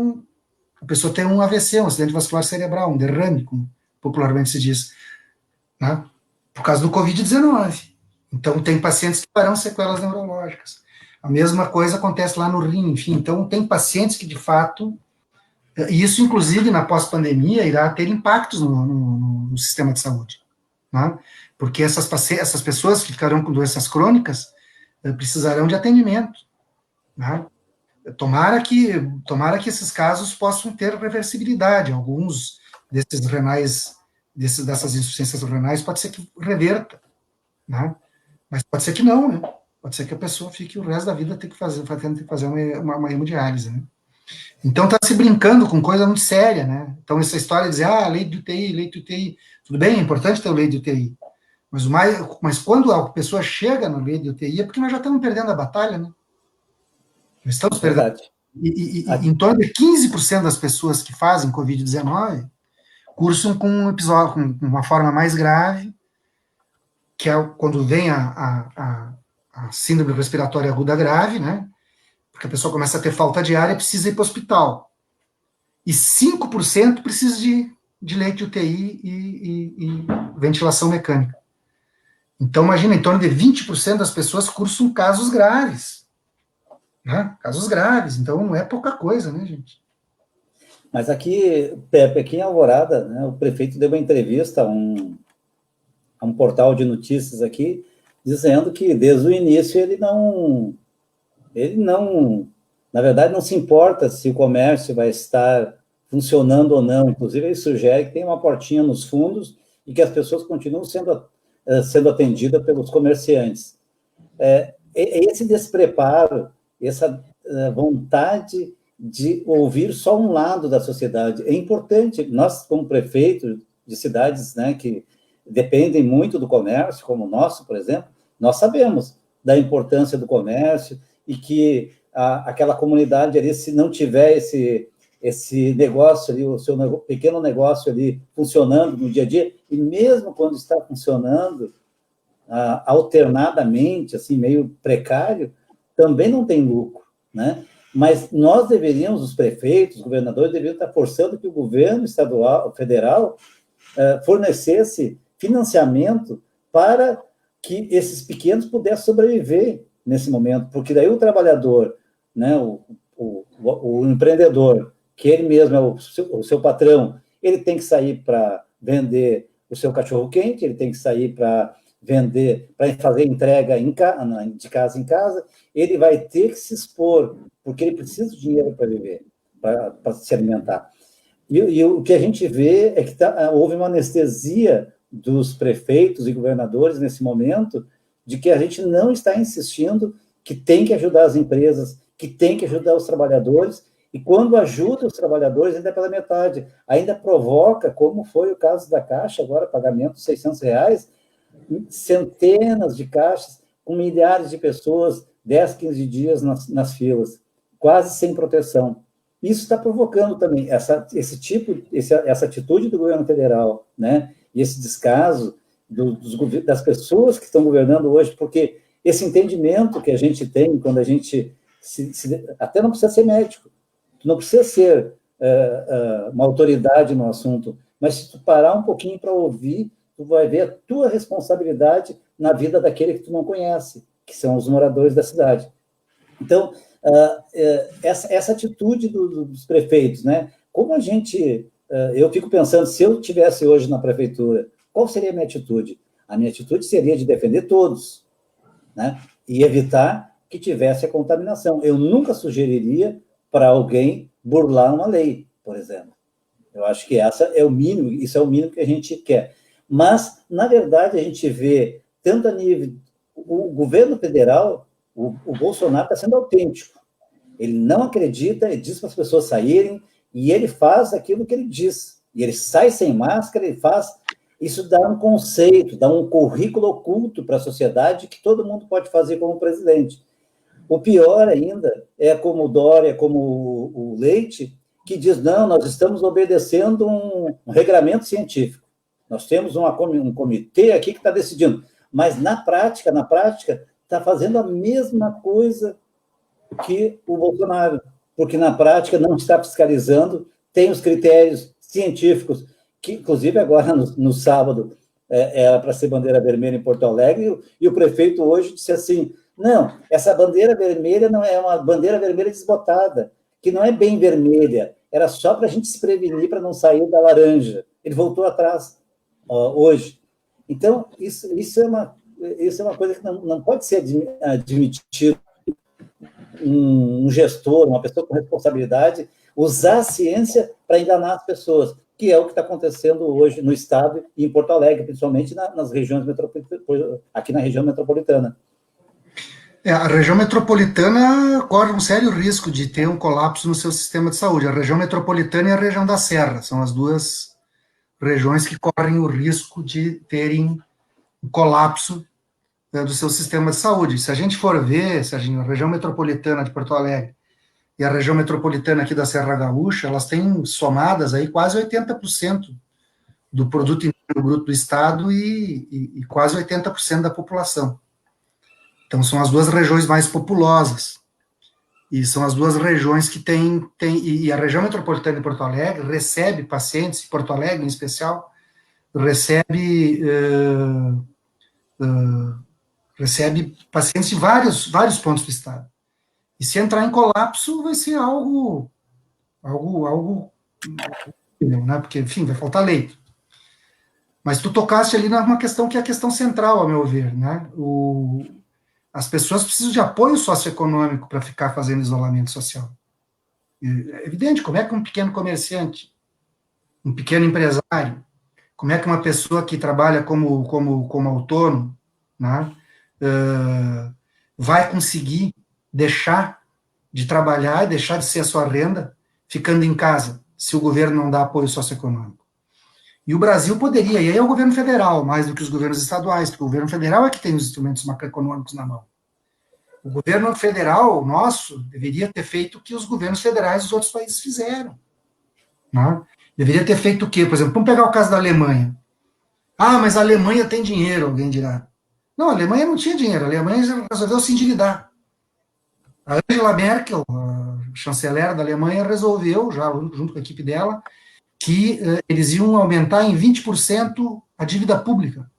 a pessoa tem um AVC, um acidente vascular cerebral, um derrame, como popularmente se diz, né? Por causa do Covid-19. Então, tem pacientes que terão sequelas neurológicas. A mesma coisa acontece lá no rim, enfim. Então, tem pacientes que, de fato, e isso, inclusive, na pós-pandemia, irá ter impactos no sistema de saúde, né? Porque essas pessoas que ficarão com doenças crônicas precisarão de atendimento, né? Tomara que esses casos possam ter reversibilidade. Alguns desses renais, dessas insuficiências renais, pode ser que reverta, né? Mas pode ser que não, né? Pode ser que a pessoa fique o resto da vida tendo que fazer uma hemodiálise, né? Então está se brincando com coisa muito séria, né? Então essa história de dizer, leito de UTI, tudo bem, é importante ter o leito de UTI, mas quando a pessoa chega no leito de UTI é porque nós já estamos perdendo a batalha, né? Nós estamos perdendo. E em torno de 15% das pessoas que fazem Covid-19 cursam com um episódio, com uma forma mais grave, que é quando vem a síndrome respiratória aguda grave, né? Porque a pessoa começa a ter falta de ar e precisa ir para o hospital. E 5% precisa de leito de UTI e ventilação mecânica. Então, imagina, em torno de 20% das pessoas cursam casos graves. Né? Casos graves. Então, não é pouca coisa, né, gente? Mas aqui, Pepe, aqui em Alvorada, né, o prefeito deu uma entrevista a um portal de notícias aqui, dizendo que desde o início ele não, na verdade, não se importa se o comércio vai estar funcionando ou não. Inclusive, ele sugere que tem uma portinha nos fundos e que as pessoas continuam sendo atendidas pelos comerciantes. Esse despreparo, essa vontade de ouvir só um lado da sociedade. É importante, nós, como prefeito de cidades, né, que dependem muito do comércio, como o nosso, por exemplo, nós sabemos da importância do comércio e que aquela comunidade ali, se não tiver esse negócio ali, o seu pequeno negócio ali funcionando no dia a dia, e mesmo quando está funcionando alternadamente, assim, meio precário, também não tem lucro, né? Mas nós deveríamos, os prefeitos, os governadores, deveriam estar forçando que o governo estadual, federal, fornecesse financiamento para que esses pequenos pudessem sobreviver nesse momento, porque daí o trabalhador, né, o empreendedor, que ele mesmo é o seu patrão, ele tem que sair para vender o seu cachorro-quente, ele tem que sair para vender, para fazer entrega de casa em casa, ele vai ter que se expor, porque ele precisa de dinheiro para viver, para se alimentar. E o que a gente vê é que houve uma anestesia dos prefeitos e governadores nesse momento, de que a gente não está insistindo que tem que ajudar as empresas, que tem que ajudar os trabalhadores, e quando ajuda os trabalhadores, ainda é pela metade, ainda provoca, como foi o caso da Caixa, agora, pagamento de R$600, centenas de caixas, com milhares de pessoas, 10, 15 dias nas filas, quase sem proteção. Isso está provocando também essa atitude do governo federal, né? E esse descaso das pessoas que estão governando hoje, porque esse entendimento que a gente tem quando a gente até não precisa ser médico, não precisa ser uma autoridade no assunto, mas se tu parar um pouquinho para ouvir, tu vai ver a tua responsabilidade na vida daquele que tu não conhece, que são os moradores da cidade. Então, essa atitude dos prefeitos, né? Como a gente... eu fico pensando, se eu estivesse hoje na prefeitura, qual seria a minha atitude? A minha atitude seria de defender todos, né? E evitar que tivesse a contaminação. Eu nunca sugeriria para alguém burlar uma lei, por exemplo. Eu acho que isso é o mínimo que a gente quer. Mas, na verdade, a gente vê, tanto a nível... O governo federal, o Bolsonaro está sendo autêntico. Ele não acredita, ele diz para as pessoas saírem, e ele faz aquilo que ele diz. E ele sai sem máscara, ele faz... Isso dá um conceito, dá um currículo oculto para a sociedade que todo mundo pode fazer como presidente. O pior ainda é como o Dória, como o Leite, que diz, não, nós estamos obedecendo um regramento científico. Nós temos um comitê aqui que está decidindo. Mas, na prática, está fazendo a mesma coisa que o Bolsonaro, porque, na prática, não está fiscalizando, tem os critérios científicos, que, inclusive, agora, no sábado, era para ser bandeira vermelha em Porto Alegre, e o prefeito hoje disse assim, não, essa bandeira vermelha não é uma bandeira vermelha desbotada, que não é bem vermelha, era só para a gente se prevenir para não sair da laranja. Ele voltou atrás hoje. Então, isso é uma coisa que não pode ser admitido. Um gestor, uma pessoa com responsabilidade, usar a ciência para enganar as pessoas, que é o que está acontecendo hoje no Estado e em Porto Alegre, principalmente nas regiões metropolitanas, aqui na região metropolitana. A região metropolitana corre um sério risco de ter um colapso no seu sistema de saúde. A região metropolitana e a região da Serra são as duas regiões que correm o risco de terem um colapso do seu sistema de saúde. Se a gente for ver, Serginho, a região metropolitana de Porto Alegre e a região metropolitana aqui da Serra Gaúcha, elas têm somadas aí quase 80% do produto interno bruto do Estado e quase 80% da população. Então, são as duas regiões mais populosas. E são as duas regiões que e a região metropolitana de Porto Alegre recebe pacientes, Porto Alegre em especial, recebe pacientes de vários pontos do estado. E se entrar em colapso, vai ser algo né? Porque, enfim, vai faltar leito. Mas tu tocaste ali numa questão que é a questão central, a meu ver, né? As pessoas precisam de apoio socioeconômico para ficar fazendo isolamento social. É evidente, como é que um pequeno comerciante, um pequeno empresário, como é que uma pessoa que trabalha como autônomo, né, vai conseguir deixar de trabalhar e deixar de ser a sua renda ficando em casa, se o governo não dá apoio socioeconômico. E o Brasil poderia, e aí é o governo federal, mais do que os governos estaduais, porque o governo federal é que tem os instrumentos macroeconômicos na mão. O governo federal, nosso, deveria ter feito o que os governos federais dos outros países fizeram. Né? Deveria ter feito o quê? Por exemplo, vamos pegar o caso da Alemanha. Ah, mas a Alemanha tem dinheiro, alguém dirá. Não, a Alemanha não tinha dinheiro, a Alemanha resolveu se endividar. A Angela Merkel, a chanceler da Alemanha, resolveu, já junto com a equipe dela, que eles iam aumentar em 20% a dívida pública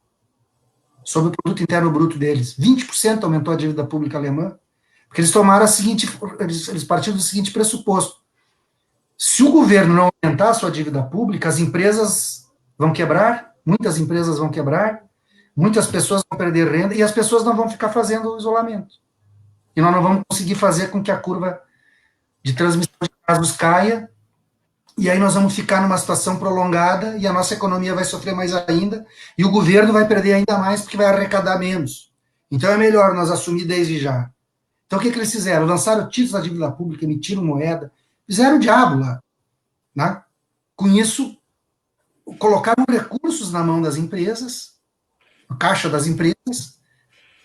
sobre o produto interno bruto deles. 20% aumentou a dívida pública alemã, porque eles tomaram a seguinte, eles partiram do seguinte pressuposto: se o governo não aumentar a sua dívida pública, as empresas vão quebrar, muitas empresas vão quebrar, muitas pessoas vão perder renda e as pessoas não vão ficar fazendo o isolamento. E nós não vamos conseguir fazer com que a curva de transmissão de casos caia, e aí nós vamos ficar numa situação prolongada e a nossa economia vai sofrer mais ainda e o governo vai perder ainda mais porque vai arrecadar menos. Então é melhor nós assumir desde já. Então o que eles fizeram? Lançaram títulos da dívida pública, emitiram moeda, fizeram o diabo lá. Né? Com isso, colocaram recursos na mão das empresas, a caixa das empresas,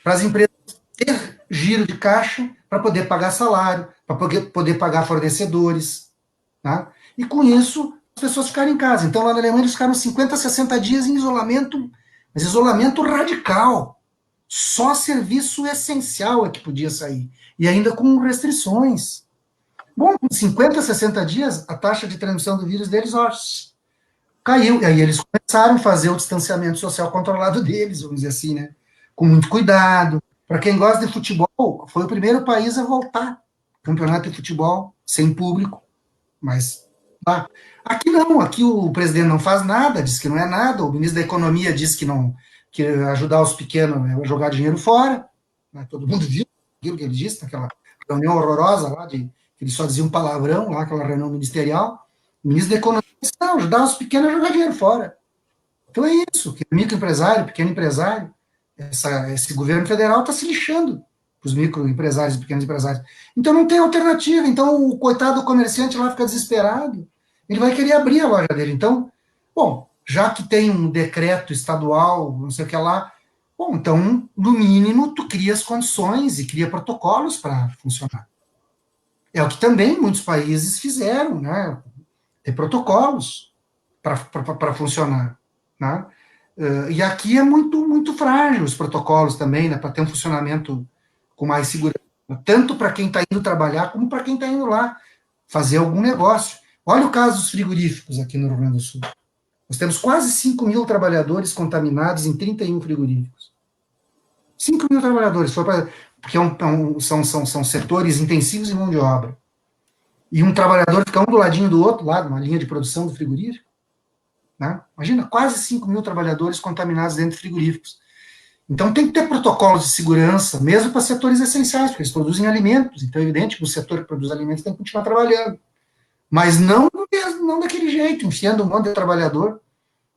para as empresas ter giro de caixa para poder pagar salário, para poder pagar fornecedores. Tá? E com isso, as pessoas ficaram em casa. Então, lá na Alemanha, eles ficaram 50, 60 dias em isolamento, mas isolamento radical. Só serviço essencial é que podia sair. E ainda com restrições. Bom, com 50, 60 dias, a taxa de transmissão do vírus deles, ó, caiu. E aí eles começaram a fazer o distanciamento social controlado deles, vamos dizer assim, né? Com muito cuidado. Para quem gosta de futebol, foi o primeiro país a voltar. Campeonato de futebol, sem público. Mas tá. Aqui não, aqui o presidente não faz nada, diz que não é nada, o ministro da Economia diz que não, que ajudar os pequenos é jogar dinheiro fora, né? Todo mundo viu aquilo que ele disse, naquela reunião horrorosa lá, que ele só dizia um palavrão lá, aquela reunião ministerial. O ministro da Economia disse, não, ajudar os pequenos a jogar dinheiro fora. Então é isso, que microempresário, pequeno empresário, esse governo federal está se lixando para os microempresários e pequenos empresários. Então não tem alternativa. Então o coitado do comerciante lá fica desesperado. Ele vai querer abrir a loja dele. Então, bom, já que tem um decreto estadual, não sei o que lá, bom, então, no mínimo, tu cria as condições e cria protocolos para funcionar. É o que também muitos países fizeram, né? Tem protocolos para funcionar, né? E aqui é muito, muito frágil os protocolos também, né? Para ter um funcionamento com mais segurança, tanto para quem está indo trabalhar, como para quem está indo lá fazer algum negócio. Olha o caso dos frigoríficos aqui no Rio Grande do Sul. Nós temos quase 5 mil trabalhadores contaminados em 31 frigoríficos. 5 mil trabalhadores, porque são setores intensivos em mão de obra. E um trabalhador fica um do ladinho do outro, lá numa linha de produção do frigorífico. Né? Imagina, quase 5 mil trabalhadores contaminados dentro de frigoríficos. Então tem que ter protocolos de segurança, mesmo para setores essenciais, porque eles produzem alimentos. Então é evidente que o setor que produz alimentos tem que continuar trabalhando. Mas não daquele jeito, enfiando um monte de trabalhador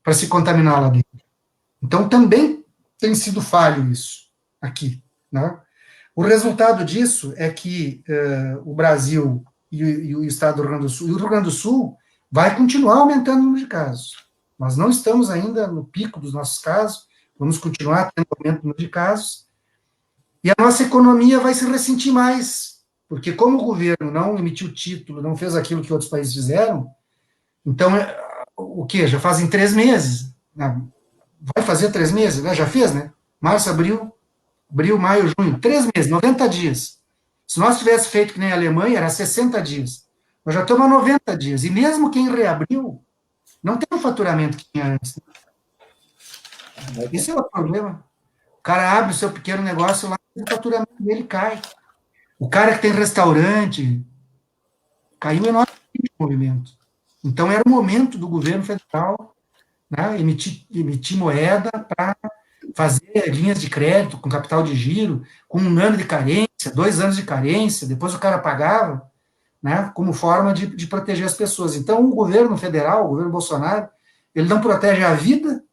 para se contaminar lá dentro. Então também tem sido falho isso aqui. Né? O resultado disso é que o Brasil e o estado do Rio Grande do Sul, e o Rio Grande do Sul vai continuar aumentando o número de casos. Nós não estamos ainda no pico dos nossos casos, vamos continuar tendo aumento no número de casos, e a nossa economia vai se ressentir mais, porque como o governo não emitiu título, não fez aquilo que outros países fizeram, então, o quê? Já fazem 3 meses, não, vai fazer 3 meses, né? Já fez, né? Março, abril, maio, junho, 3 meses, 90 dias. Se nós tivéssemos feito que nem a Alemanha, era 60 dias. Nós já estamos a 90 dias, e mesmo quem reabriu, não tem o faturamento que tinha antes. Esse é o problema. O cara abre o seu pequeno negócio lá, o faturamento dele cai. O cara que tem restaurante, caiu enormemente o movimento. Então, era o momento do governo federal, né, emitir moeda para fazer linhas de crédito com capital de giro, com 1 ano de carência, 2 anos de carência, depois o cara pagava, né, como forma de proteger as pessoas. Então, o governo federal, o governo Bolsonaro, ele não protege a vida,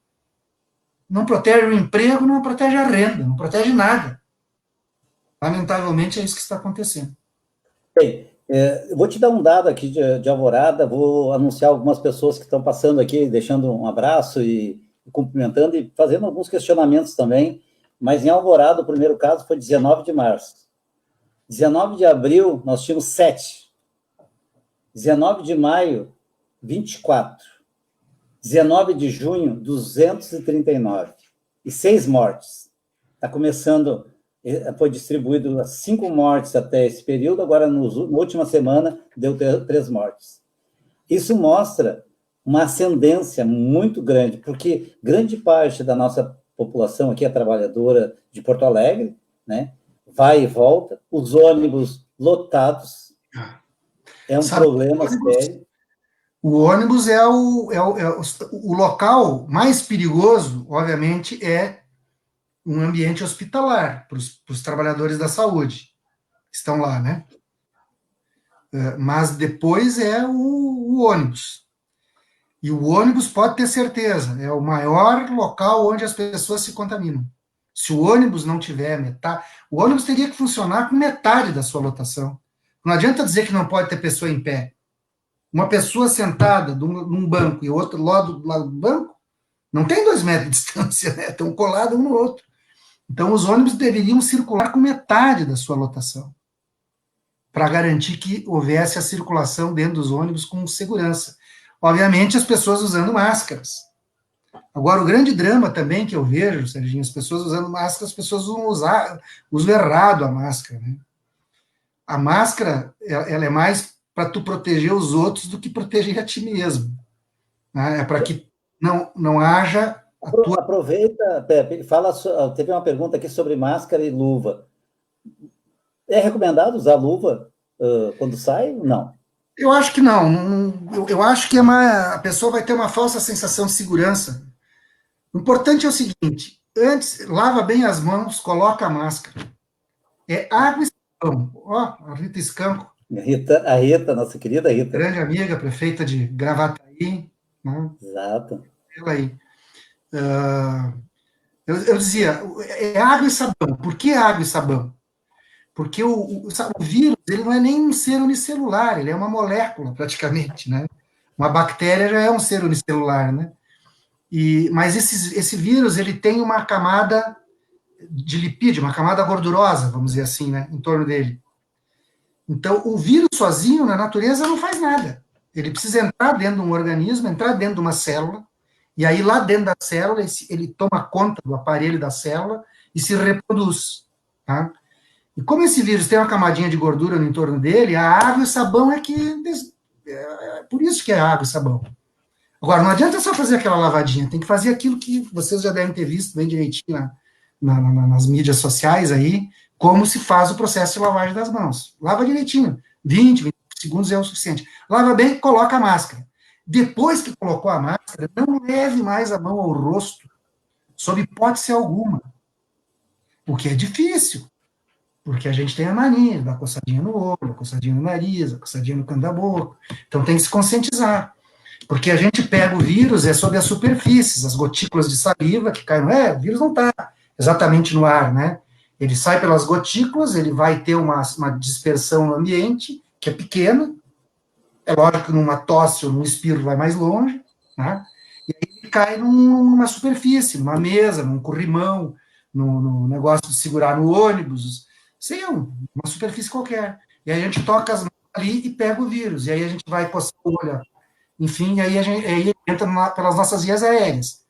não protege o emprego, não protege a renda, não protege nada. Lamentavelmente, é isso que está acontecendo. Bem, eu vou te dar um dado aqui de Alvorada, vou anunciar algumas pessoas que estão passando aqui, deixando um abraço e cumprimentando e fazendo alguns questionamentos também, mas em Alvorada, o primeiro caso foi 19 de março. 19 de abril, nós tínhamos 7. 19 de maio, 24. 19 de junho, 239. E 6 mortes. Está começando, foi distribuído 5 mortes até esse período, agora na última semana deu 3 mortes. Isso mostra uma ascendência muito grande, porque grande parte da nossa população aqui é trabalhadora de Porto Alegre, né? Vai e volta, os ônibus lotados, é um problema sério. O ônibus o local mais perigoso, obviamente, é um ambiente hospitalar para os trabalhadores da saúde que estão lá, né? Mas depois é o ônibus. E o ônibus, pode ter certeza, é o maior local onde as pessoas se contaminam. Se o ônibus não tiver metade, o ônibus teria que funcionar com metade da sua lotação. Não adianta dizer que não pode ter pessoa em pé. Uma pessoa sentada num banco e outro lado do banco, não tem 2 metros de distância, né? Estão colados um no outro. Então, os ônibus deveriam circular com metade da sua lotação, para garantir que houvesse a circulação dentro dos ônibus com segurança. Obviamente, as pessoas usando máscaras. Agora, o grande drama também que eu vejo, Serginho, as pessoas usando máscara, as pessoas usam errado a máscara, né? A máscara, ela é mais para tu proteger os outros do que proteger a ti mesmo, né? É para que não haja... Aproveita, Pepe, teve uma pergunta aqui sobre máscara e luva. É recomendado usar luva quando sai? Não. Eu acho que não. Eu acho que a pessoa vai ter uma falsa sensação de segurança. O importante é o seguinte: antes, lava bem as mãos, coloca a máscara. É água e sabão. Ó, a Rita Escanco. A Rita, nossa querida Rita. Grande amiga, prefeita de Gravataí. Né? Exato. Ela aí. Eu dizia, é água e sabão. Por que água e sabão? Porque o vírus, ele não é nem um ser unicelular, ele é uma molécula, praticamente, né? Uma bactéria já é um ser unicelular, né? Mas esse vírus, ele tem uma camada de lipídio, uma camada gordurosa, vamos dizer assim, né? Em torno dele. Então, o vírus sozinho, na natureza, não faz nada. Ele precisa entrar dentro de um organismo, entrar dentro de uma célula, e aí lá dentro da célula, ele toma conta do aparelho da célula e se reproduz, tá? E como esse vírus tem uma camadinha de gordura no entorno dele, a água e o sabão por isso que é água e sabão. Agora, não adianta só fazer aquela lavadinha, tem que fazer aquilo que vocês já devem ter visto bem direitinho nas mídias sociais aí, como se faz o processo de lavagem das mãos. Lava direitinho, 20 segundos é o suficiente. Lava bem, coloca a máscara. Depois que colocou a máscara, não leve mais a mão ao rosto, sob hipótese alguma. O que é difícil. Porque a gente tem a mania da coçadinha no olho, a coçadinha no nariz, a coçadinha no canto da boca. Então tem que se conscientizar. Porque a gente pega o vírus sobre as superfícies, as gotículas de saliva que caem. O vírus não está exatamente no ar, né? Ele sai pelas gotículas, ele vai ter uma dispersão no ambiente, que é pequena. É lógico que numa tosse ou num espirro vai mais longe, né? E aí ele cai numa superfície, numa mesa, num corrimão, no negócio de segurar no ônibus. Sim, uma superfície qualquer. E aí a gente toca as mãos ali e pega o vírus. E aí a gente vai coçar o olho. Enfim, aí entra pelas nossas vias aéreas.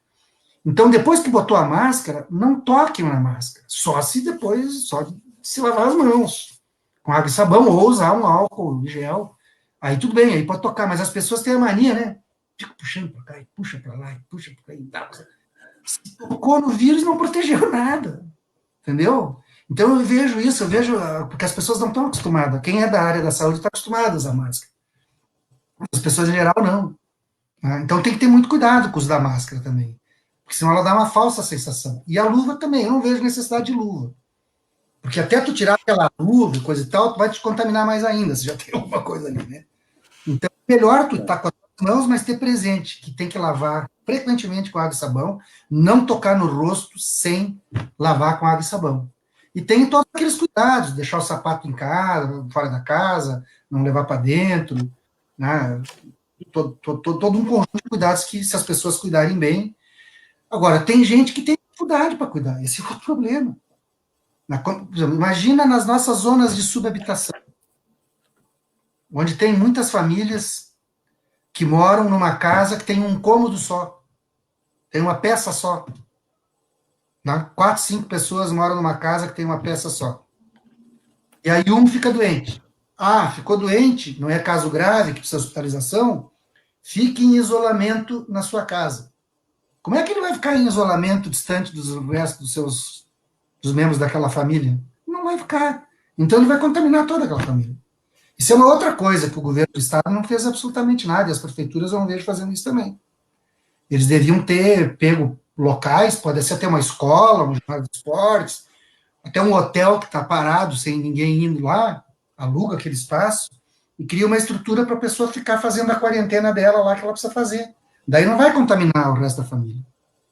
Então, depois que botou a máscara, não toque na máscara. Só se lavar as mãos. Com água e sabão, ou usar um álcool em gel. Aí tudo bem, aí pode tocar. Mas as pessoas têm a mania, né? Fica puxando para cá, e puxa para lá, e puxa para cá. Se tocou no vírus, não protegeu nada. Entendeu? Então eu vejo isso, porque as pessoas não estão acostumadas. Quem é da área da saúde está acostumado a usar máscara. As pessoas em geral não. Então tem que ter muito cuidado com o uso da máscara também. Porque senão ela dá uma falsa sensação. E a luva também, eu não vejo necessidade de luva. Porque até tu tirar aquela luva, coisa e tal, tu vai te contaminar mais ainda, se já tem alguma coisa ali, né? Então é melhor tu estar com as mãos, mas ter presente, que tem que lavar frequentemente com água e sabão, não tocar no rosto sem lavar com água e sabão. E tem todos aqueles cuidados, deixar o sapato em casa, fora da casa, não levar para dentro, né? Todo um conjunto de cuidados que, se as pessoas cuidarem bem. Agora, tem gente que tem dificuldade para cuidar, esse é o problema. Por exemplo, imagina nas nossas zonas de subhabitação, onde tem muitas famílias que moram numa casa que tem um cômodo só, tem uma peça só. Né? 4, 5 pessoas moram numa casa que tem uma peça só. E aí um fica doente. Ah, ficou doente, não é caso grave, que precisa de hospitalização, fique em isolamento na sua casa. Como é que ele vai ficar em isolamento distante dos restos dos membros daquela família? Não vai ficar. Então ele vai contaminar toda aquela família. Isso é uma outra coisa que o governo do estado não fez absolutamente nada, e as prefeituras eu não vejo fazendo isso também. Eles deviam ter pego locais, pode ser até uma escola, um ginásio de esportes, até um hotel que está parado, sem ninguém indo lá, aluga aquele espaço, e cria uma estrutura para a pessoa ficar fazendo a quarentena dela lá que ela precisa fazer. Daí não vai contaminar o resto da família.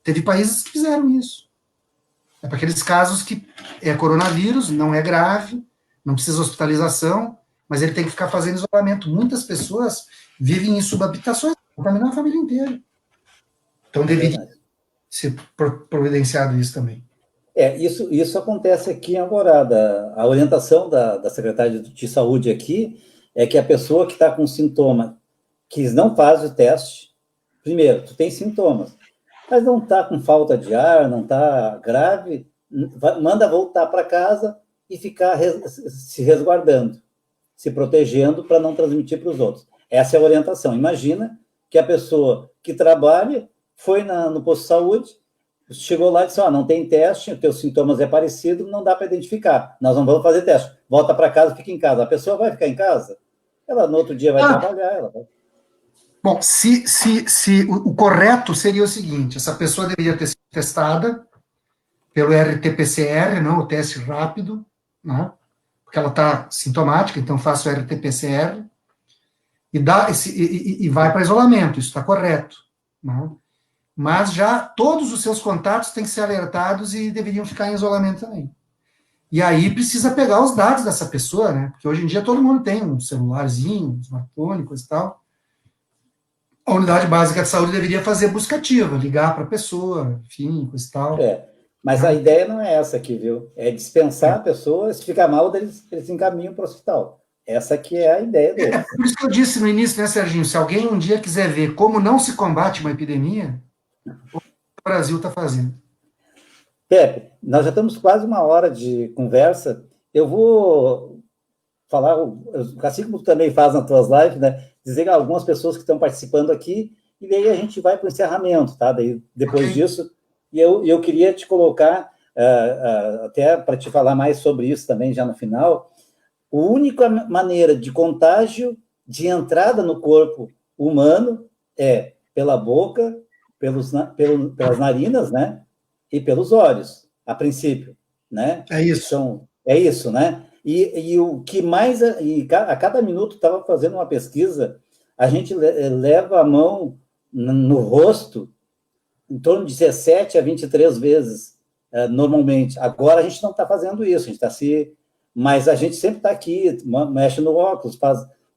Teve países que fizeram isso. É para aqueles casos que é coronavírus, não é grave, não precisa de hospitalização, mas ele tem que ficar fazendo isolamento. Muitas pessoas vivem em subhabitações, contaminar a família inteira. Então deveria ser providenciado isso também. Isso acontece aqui em Alvorada. A orientação da Secretaria de Saúde aqui é que a pessoa que está com sintoma, que não faz o teste, primeiro, tu tem sintomas, mas não está com falta de ar, não está grave, manda voltar para casa e ficar se resguardando, se protegendo para não transmitir para os outros. Essa é a orientação. Imagina que a pessoa que trabalha foi no posto de saúde, chegou lá e disse, não tem teste, os teus sintomas é parecido, não dá para identificar, nós não vamos fazer teste, volta para casa, fica em casa. A pessoa vai ficar em casa? Ela no outro dia vai trabalhar, ela vai... Bom, se o correto seria o seguinte, essa pessoa deveria ter sido testada pelo RT-PCR, não o teste rápido, né? Porque ela está sintomática, então faça o RT-PCR e vai para isolamento, isso está correto. Né? Mas já todos os seus contatos têm que ser alertados e deveriam ficar em isolamento também. E aí precisa pegar os dados dessa pessoa, né? Porque hoje em dia todo mundo tem um celularzinho, um smartphone, coisa e tal. A unidade básica de saúde deveria fazer busca ativa, ligar para a pessoa, enfim, coisa e tal. Mas a ideia não é essa aqui, viu? É dispensar a pessoa, se ficar mal, eles encaminham para o hospital. Essa aqui é a ideia deles. É por isso que eu disse no início, né, Serginho? Se alguém um dia quiser ver como não se combate uma epidemia, o Brasil está fazendo. Pepe, nós já estamos quase 1 hora de conversa. Eu vou falar, assim como tu também faz nas tuas lives, né? Dizer algumas pessoas que estão participando aqui, e daí a gente vai para o encerramento, tá? Daí, depois disso, e eu queria te colocar, até para te falar mais sobre isso também já no final, a única maneira de contágio, de entrada no corpo humano, é pela boca, pelas narinas, né? E pelos olhos, a princípio, né? É isso. Então, é isso, né? E o que mais... a cada minuto, estava fazendo uma pesquisa, a gente leva a mão no rosto em torno de 17 a 23 vezes, normalmente. Agora a gente não está fazendo isso, a gente está se... Mas a gente sempre está aqui, mexe no óculos,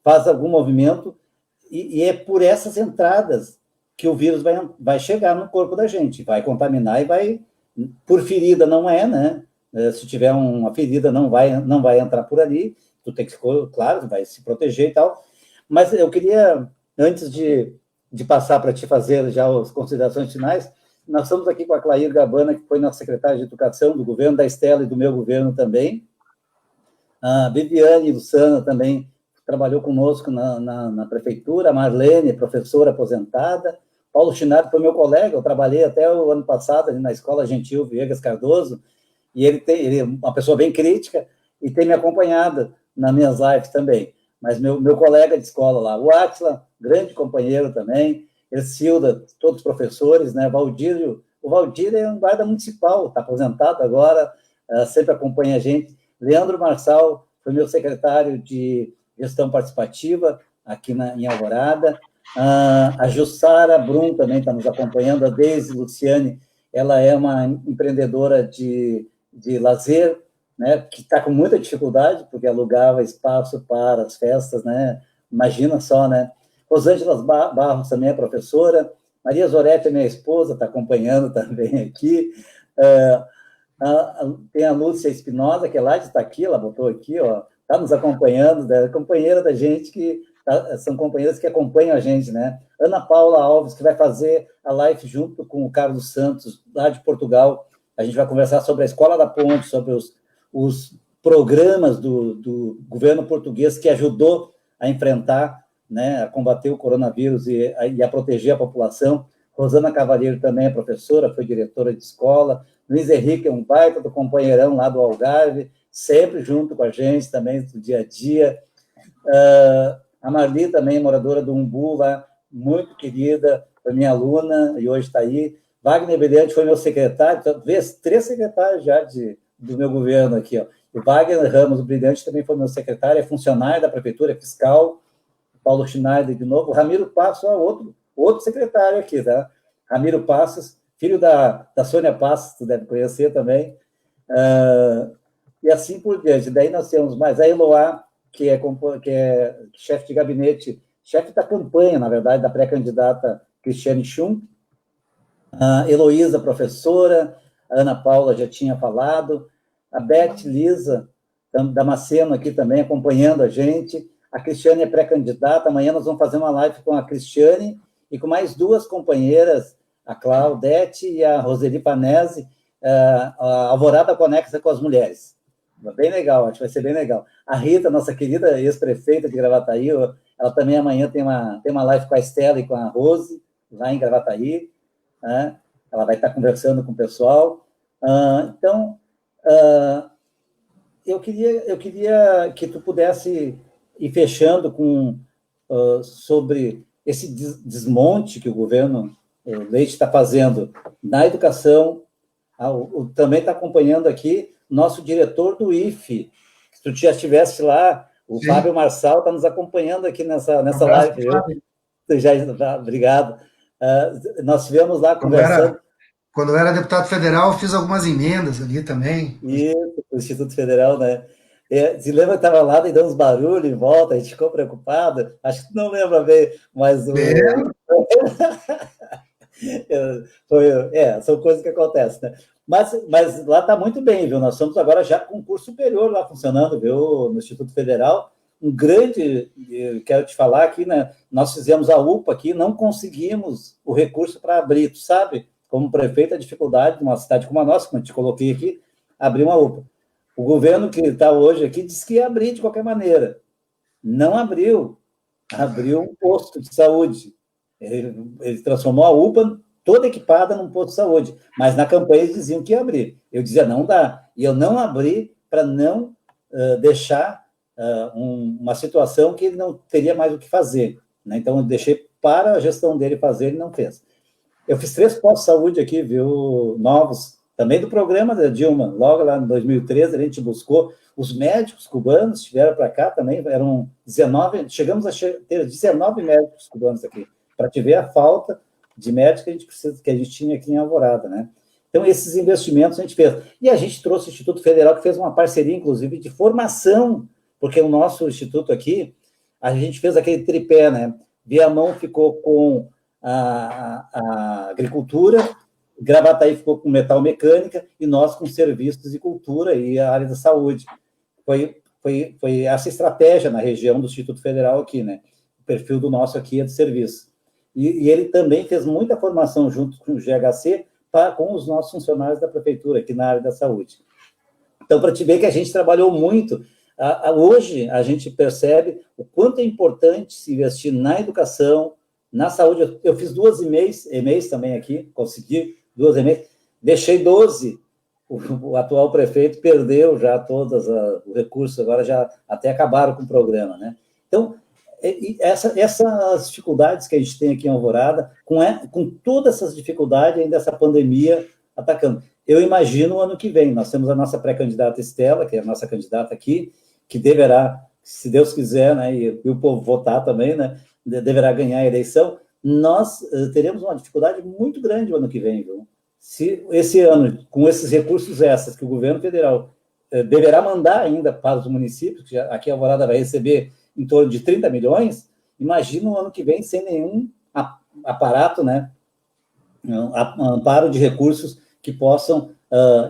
faz algum movimento, e é por essas entradas que o vírus vai chegar no corpo da gente, vai contaminar e vai... Por ferida não é, né? Se tiver uma ferida, não vai entrar por ali, tu tem que, claro, tu vai se proteger e tal, mas eu queria, antes de passar para te fazer já as considerações finais, nós estamos aqui com a Clair Gabana, que foi nossa secretária de Educação do governo da Estela e do meu governo também, a Viviane Lussana também trabalhou conosco na prefeitura, a Marlene, professora aposentada, Paulo Chinardi foi meu colega, eu trabalhei até o ano passado ali na Escola Gentil Viegas Cardoso, e ele é uma pessoa bem crítica e tem me acompanhado nas minhas lives também. Mas meu colega de escola lá, o Atila, grande companheiro também, Ercilda, todos professores, né? O Valdir é um guarda municipal, está aposentado agora, sempre acompanha a gente. Leandro Marçal foi meu secretário de gestão participativa aqui em Alvorada. A Jussara Brum também está nos acompanhando, a Deise Luciane, ela é uma empreendedora de lazer, né, que está com muita dificuldade, porque alugava espaço para as festas, né? Imagina só, né? Rosângela Barros também é professora, Maria Zoretti é minha esposa, está acompanhando também aqui. Tem a Lúcia Espinosa, que é lá de Itaqui, ela botou aqui, ó, está nos acompanhando, é companheira da gente, são companheiras que acompanham a gente, né? Ana Paula Alves, que vai fazer a live junto com o Carlos Santos, lá de Portugal. A gente vai conversar sobre a Escola da Ponte, sobre os programas do governo português que ajudou a enfrentar, né, a combater o coronavírus e a proteger a população. Rosana Cavalheiro também é professora, foi diretora de escola. Luiz Henrique é um baita do companheirão lá do Algarve, sempre junto com a gente também, do dia a dia. A Marli também, moradora do Umbu, lá, muito querida, foi minha aluna e hoje está aí. Wagner Brilhante foi meu secretário, então, 3 secretários já do meu governo aqui, ó. O Wagner Ramos Brilhante também foi meu secretário, é funcionário da prefeitura, é fiscal. Paulo Schneider de novo. O Ramiro Passos, outro secretário aqui, tá? Ramiro Passos, filho da Sônia Passos, tu deve conhecer também. E assim por diante. Daí nós temos mais a Eloá, que é chefe de gabinete, chefe da campanha, na verdade, da pré-candidata Cristiane Schum. A Heloísa, professora, a Ana Paula já tinha falado, a Beth Lisa, Damasceno aqui também, acompanhando a gente. A Cristiane é pré-candidata, amanhã nós vamos fazer uma live com a Cristiane e com mais 2 companheiras, a Claudete e a Roseli Panese, a Alvorada Conexa com as Mulheres. Bem legal, acho que vai ser bem legal. A Rita, nossa querida ex-prefeita de Gravataí, ela também amanhã tem uma live com a Estela e com a Rose, lá em Gravataí, né? Ela vai estar conversando com o pessoal. Então, eu queria que tu pudesse ir fechando sobre esse desmonte que o governo Leite está fazendo na educação. Também está acompanhando aqui nosso diretor do IFE. Se tu já estivesse lá, o Sim. Fábio Marçal está nos acompanhando aqui nessa live. Obrigado. Nós tivemos lá conversando. Quando eu era deputado federal, eu fiz algumas emendas ali também. Isso, o Instituto Federal, né? Se lembra que estava lá e deu uns barulhos em volta, a gente ficou preocupado. Acho que não lembra bem, mas são coisas que acontecem, né? Mas lá está muito bem, viu? Nós estamos agora já com um curso superior lá funcionando, viu? No Instituto Federal. Um grande, quero te falar aqui, né? Nós fizemos a UPA aqui, não conseguimos o recurso para abrir, tu sabe? Como prefeito, a dificuldade de uma cidade como a nossa, como eu te coloquei aqui, abrir uma UPA. O governo que está hoje aqui disse que ia abrir de qualquer maneira. Não abriu. Abriu um posto de saúde. Ele transformou a UPA toda equipada num posto de saúde. Mas na campanha eles diziam que ia abrir. Eu dizia, não dá. E eu não abri para não deixar uma situação que ele não teria mais o que fazer, né? Então, eu deixei para a gestão dele fazer, ele não fez. Eu fiz 3 postos de saúde aqui, viu, novos, também do programa da Dilma, logo lá em 2013, a gente buscou, os médicos cubanos estiveram para cá também, eram 19, chegamos a ter 19 médicos cubanos aqui, para te ver a falta de médicos que a gente tinha aqui em Alvorada, né? Então, esses investimentos a gente fez. E a gente trouxe o Instituto Federal, que fez uma parceria, inclusive, de formação, porque o nosso instituto aqui, a gente fez aquele tripé, né? Viamão ficou com a agricultura, Gravataí ficou com metal mecânica e nós com serviços e cultura e a área da saúde. Foi essa estratégia na região do Instituto Federal aqui, né? O perfil do nosso aqui é de serviço. E ele também fez muita formação junto com o GHC com os nossos funcionários da prefeitura aqui na área da saúde. Então, para te ver que a gente trabalhou muito, hoje a gente percebe o quanto é importante se investir na educação, na saúde. Eu fiz 2 e-mails também aqui, consegui 2 e-mails, deixei 12, o atual prefeito perdeu já todos os recursos, agora já até acabaram com o programa, né? Então, essas dificuldades que a gente tem aqui em Alvorada, com todas essas dificuldades, ainda essa pandemia atacando. Eu imagino o ano que vem, nós temos a nossa pré-candidata Estela, que é a nossa candidata aqui, que deverá, se Deus quiser, né, e o povo votar também, né, deverá ganhar a eleição. Nós teremos uma dificuldade muito grande o ano que vem, viu? Se esse ano, com esses recursos extras que o governo federal deverá mandar ainda para os municípios, que aqui a Alvorada vai receber em torno de 30 milhões, imagina o ano que vem sem nenhum aparato, né, amparo de recursos que possam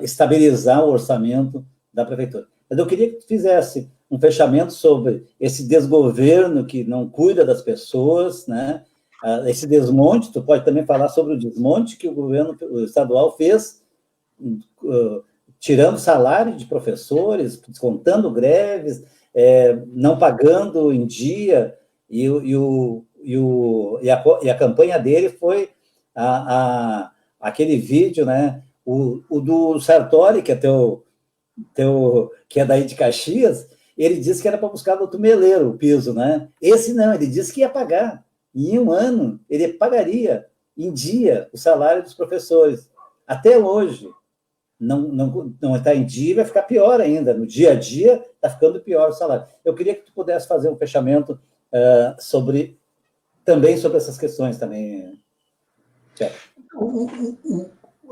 estabilizar o orçamento da prefeitura. Mas eu queria que tu fizesse um fechamento sobre esse desgoverno que não cuida das pessoas, né, esse desmonte. Tu pode também falar sobre o desmonte que o governo estadual fez, tirando salário de professores, descontando greves, não pagando em dia, e a campanha dele foi aquele vídeo, né, o do Sartori, que é que é daí de Caxias. Ele disse que era para buscar no tumeleiro o piso, né? Esse não, ele disse que ia pagar. Em um ano, ele pagaria em dia o salário dos professores. Até hoje, não está em dia, vai ficar pior ainda. No dia a dia, está ficando pior o salário. Eu queria que tu pudesse fazer um fechamento também sobre essas questões também, Tiago.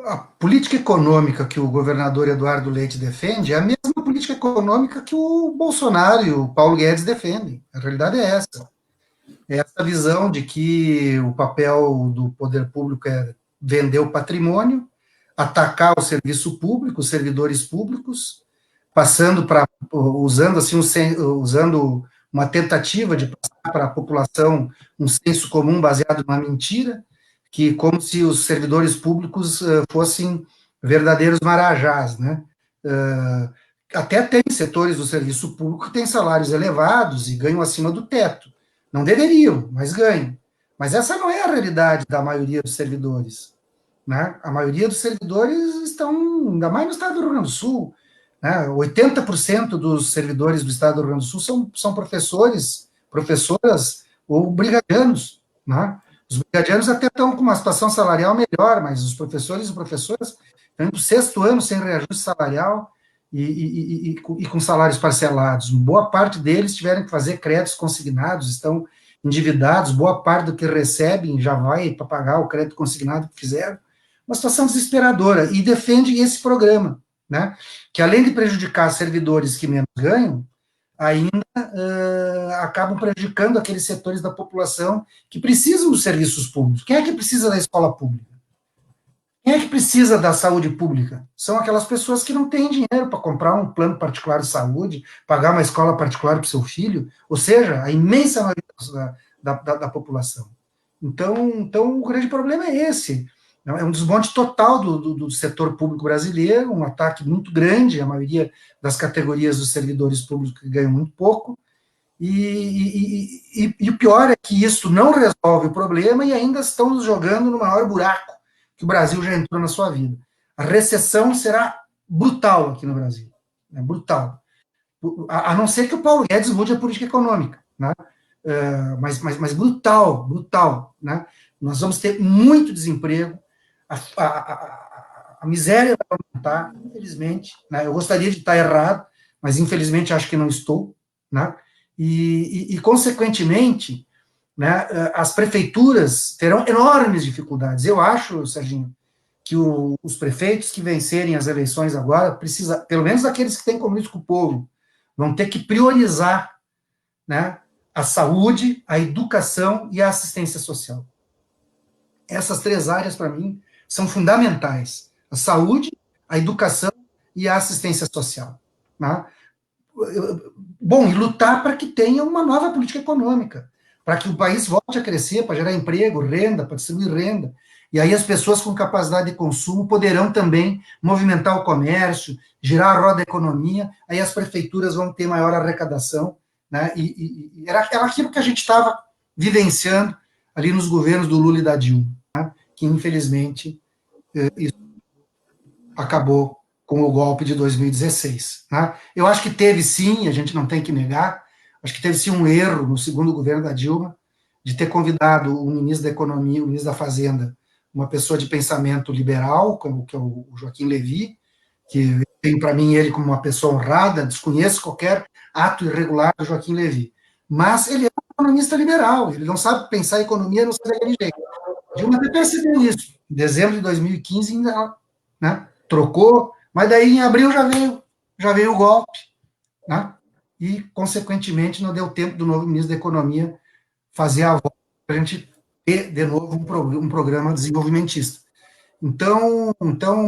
A política econômica que o governador Eduardo Leite defende é a mesma política econômica que o Bolsonaro e o Paulo Guedes defendem. A realidade é essa. É essa visão de que o papel do poder público é vender o patrimônio, atacar o serviço público, os servidores públicos, usando uma tentativa de passar para a população um senso comum baseado numa mentira, que como se os servidores públicos fossem verdadeiros marajás, né? Até tem setores do serviço público que têm salários elevados e ganham acima do teto. Não deveriam, mas ganham. Mas essa não é a realidade da maioria dos servidores, né? A maioria dos servidores estão, ainda mais no estado do Rio Grande do Sul, né? 80% dos servidores do estado do Rio Grande do Sul são professores, professoras ou brigadianos, né? Os brigadianos até estão com uma situação salarial melhor, mas os professores e professoras estão indo para o 6º ano sem reajuste salarial e com salários parcelados. Boa parte deles tiveram que fazer créditos consignados, estão endividados, boa parte do que recebem já vai para pagar o crédito consignado que fizeram. Uma situação desesperadora, e defende esse programa, né, que além de prejudicar servidores que menos ganham, ainda acabam prejudicando aqueles setores da população que precisam dos serviços públicos. Quem é que precisa da escola pública? Quem é que precisa da saúde pública? São aquelas pessoas que não têm dinheiro para comprar um plano particular de saúde, pagar uma escola particular para o seu filho, ou seja, a imensa maioria da população. Então, o grande problema é esse. É um desmonte total do setor público brasileiro, um ataque muito grande à maioria das categorias dos servidores públicos que ganham muito pouco, e o pior é que isso não resolve o problema e ainda estão nos jogando no maior buraco que o Brasil já entrou na sua vida. A recessão será brutal aqui no Brasil, né? Brutal. A não ser que o Paulo Guedes mude a política econômica, né? Mas brutal, né? Nós vamos ter muito desemprego, a miséria vai aumentar, infelizmente, né? Eu gostaria de estar errado, mas infelizmente acho que não estou, né? E consequentemente, né, as prefeituras terão enormes dificuldades. Eu acho, Serginho, que os prefeitos que vencerem as eleições agora, pelo menos aqueles que têm compromisso com o povo, vão ter que priorizar, né, a saúde, a educação e a assistência social. Essas 3 áreas, para mim, são fundamentais. A saúde, a educação e a assistência social, né? Bom, e lutar para que tenha uma nova política econômica, para que o país volte a crescer, para gerar emprego, renda, para distribuir renda. E aí as pessoas com capacidade de consumo poderão também movimentar o comércio, girar a roda da economia, aí as prefeituras vão ter maior arrecadação, né? E era aquilo que a gente estava vivenciando ali nos governos do Lula e da Dilma, né? Que infelizmente isso acabou com o golpe de 2016. Né? Eu acho que teve sim, a gente não tem que negar, acho que teve sim um erro no segundo governo da Dilma, de ter convidado o ministro da Economia, o ministro da Fazenda, uma pessoa de pensamento liberal, como que é o Joaquim Levy, que tem para mim ele como uma pessoa honrada, desconheço qualquer ato irregular do Joaquim Levy, mas ele é um economista liberal, ele não sabe pensar economia, não sabe daquele jeito. A Dilma até percebeu isso, em dezembro de 2015 ainda, né, trocou, mas daí em abril já veio o golpe, né? E, consequentemente, não deu tempo do novo ministro da Economia fazer a volta para a gente ter, de novo, um programa desenvolvimentista. Então,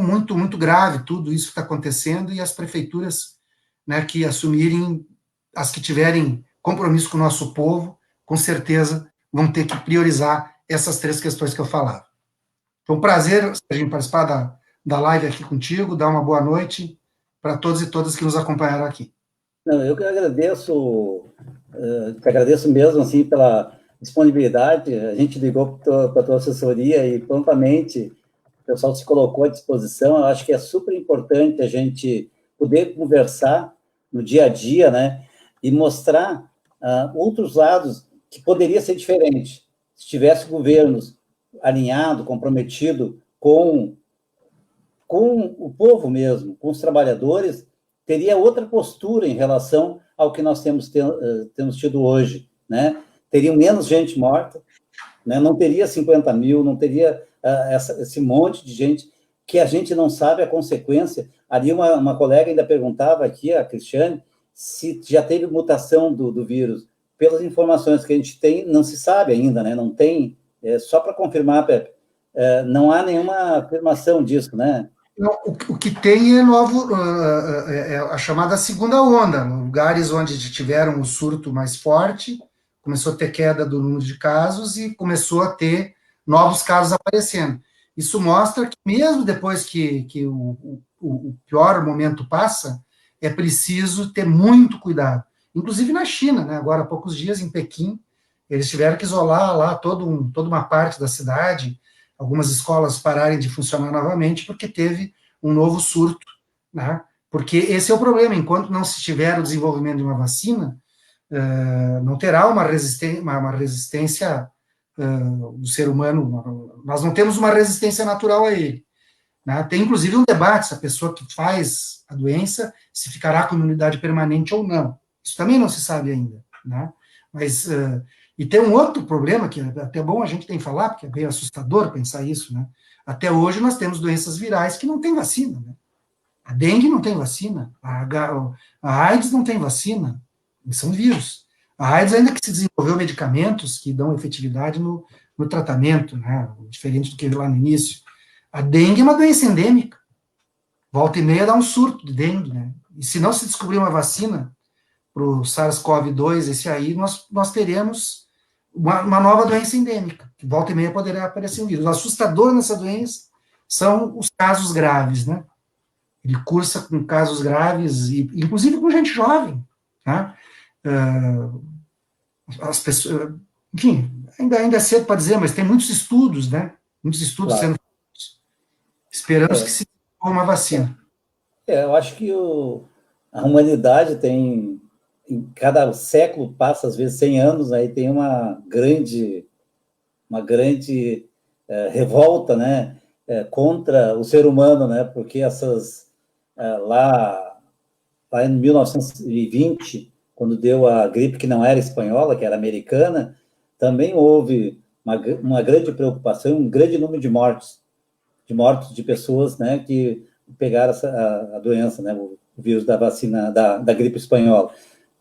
muito, muito grave tudo isso que está acontecendo, e as prefeituras, né, que assumirem, as que tiverem compromisso com o nosso povo, com certeza vão ter que priorizar essas 3 questões que eu falava. Foi um prazer a gente participar da live aqui contigo, dar uma boa noite para todos e todas que nos acompanharam aqui. Não, eu que agradeço mesmo, assim, pela disponibilidade. A gente ligou para a tua assessoria e prontamente o pessoal se colocou à disposição. Eu acho que é super importante a gente poder conversar no dia a dia, né, e mostrar outros lados que poderia ser diferente. Se tivesse governos alinhado, comprometido com o povo mesmo, com os trabalhadores, teria outra postura em relação ao que nós temos tido hoje, né? Teria menos gente morta, né? Não teria 50 mil, não teria esse monte de gente que a gente não sabe a consequência. Ali uma colega ainda perguntava aqui, a Cristiane, se já teve mutação do vírus. Pelas informações que a gente tem, não se sabe ainda, né? Não tem, só para confirmar, Pepe, não há nenhuma afirmação disso, né? O que tem é a chamada segunda onda, lugares onde tiveram o surto mais forte, começou a ter queda do número de casos e começou a ter novos casos aparecendo. Isso mostra que mesmo depois que o pior momento passa, é preciso ter muito cuidado. Inclusive na China, né? Agora há poucos dias em Pequim, eles tiveram que isolar lá toda uma parte da cidade, algumas escolas pararem de funcionar novamente, porque teve um novo surto, né? Porque esse é o problema, enquanto não se tiver o desenvolvimento de uma vacina, não terá uma resistência do ser humano, nós não temos uma resistência natural a ele, né? Tem inclusive um debate se a pessoa que faz a doença, se ficará com imunidade permanente ou não, isso também não se sabe ainda, né? Mas e tem um outro problema, que é até bom a gente tem que falar, porque é bem assustador pensar isso, né? Até hoje nós temos doenças virais que não têm vacina, né? A dengue não tem vacina, a AIDS não tem vacina, são vírus. A AIDS ainda que se desenvolveu medicamentos que dão efetividade no tratamento, né? Diferente do que lá no início. A dengue é uma doença endêmica. Volta e meia dá um surto de dengue, né? E se não se descobrir uma vacina para o SARS-CoV-2, esse aí, nós teremos uma nova doença endêmica, que volta e meia poderá aparecer um vírus. O assustador nessa doença são os casos graves, né? Ele cursa com casos graves, e inclusive com gente jovem, né? As pessoas, enfim, ainda é cedo para dizer, mas tem muitos estudos, né? Muitos estudos Claro. sendo feitos. Esperamos que se tenha uma vacina. Eu acho que a humanidade tem, em cada século passa, às vezes 100 anos, aí tem uma grande revolta, né, contra o ser humano, né, porque lá em 1920, quando deu a gripe que não era espanhola, que era americana, também houve uma grande preocupação, um grande número de mortes de pessoas, né, que pegaram a doença, né, o vírus da vacina da gripe espanhola,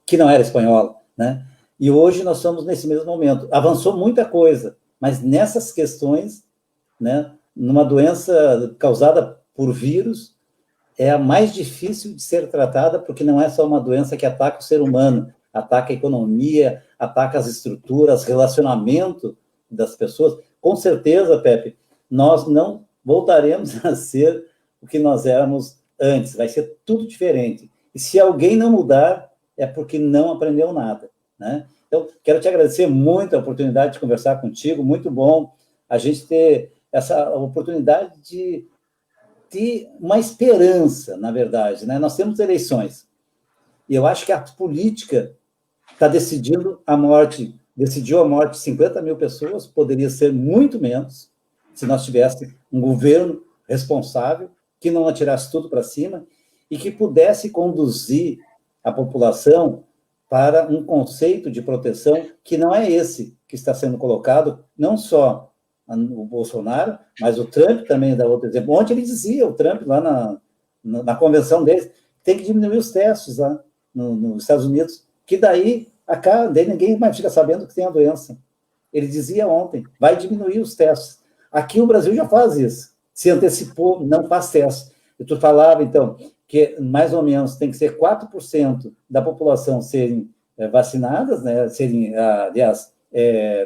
que não era espanhola, né? E hoje nós estamos nesse mesmo momento. Avançou muita coisa, mas nessas questões, né, numa doença causada por vírus, é a mais difícil de ser tratada, porque não é só uma doença que ataca o ser humano, ataca a economia, ataca as estruturas, relacionamento das pessoas. Com certeza, Pepe, nós não voltaremos a ser o que nós éramos antes, vai ser tudo diferente. E se alguém não mudar, é porque não aprendeu nada, né? Então, quero te agradecer muito a oportunidade de conversar contigo, muito bom a gente ter essa oportunidade de ter uma esperança, na verdade, né? Nós temos eleições, e eu acho que a política está decidiu a morte de 50 mil pessoas, poderia ser muito menos, se nós tivéssemos um governo responsável, que não atirasse tudo para cima, e que pudesse conduzir a população para um conceito de proteção que não é esse que está sendo colocado, não só o Bolsonaro, mas o Trump também dá outro exemplo. Ontem ele dizia, o Trump, lá na convenção deles, tem que diminuir os testes lá nos Estados Unidos, que daí ninguém mais fica sabendo que tem a doença. Ele dizia ontem, vai diminuir os testes. Aqui o Brasil já faz isso, se antecipou, não faz testes. E tu falava, então, que mais ou menos tem que ser 4% da população serem vacinadas, né, serem, aliás,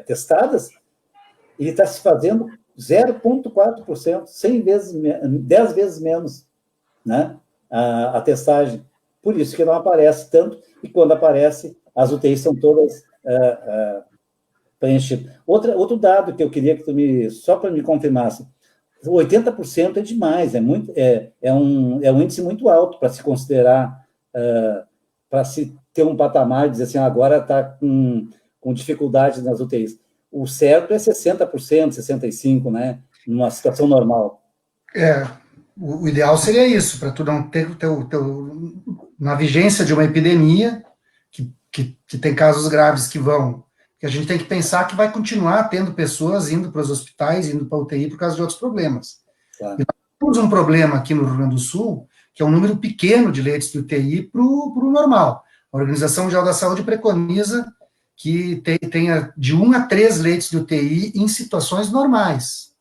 testadas, e está se fazendo 0,4%, 10 vezes menos, né, a testagem. Por isso que não aparece tanto, e quando aparece, as UTIs são todas preenchidas. Outro dado que eu queria que tu só para me confirmasse, 80% é demais, é um índice muito alto para se considerar, para se ter um patamar, dizer assim, agora está com dificuldade nas UTIs. O certo é 60%, 65%, né, numa situação normal. O ideal seria isso, para tu não ter na vigência de uma epidemia, que tem casos graves que a gente tem que pensar que vai continuar tendo pessoas indo para os hospitais, indo para a UTI por causa de outros problemas. Claro. E nós temos um problema aqui no Rio Grande do Sul, que é um número pequeno de leitos de UTI para o normal. A Organização Mundial da Saúde preconiza que tenha de 1 a 3 leitos de UTI em situações normais.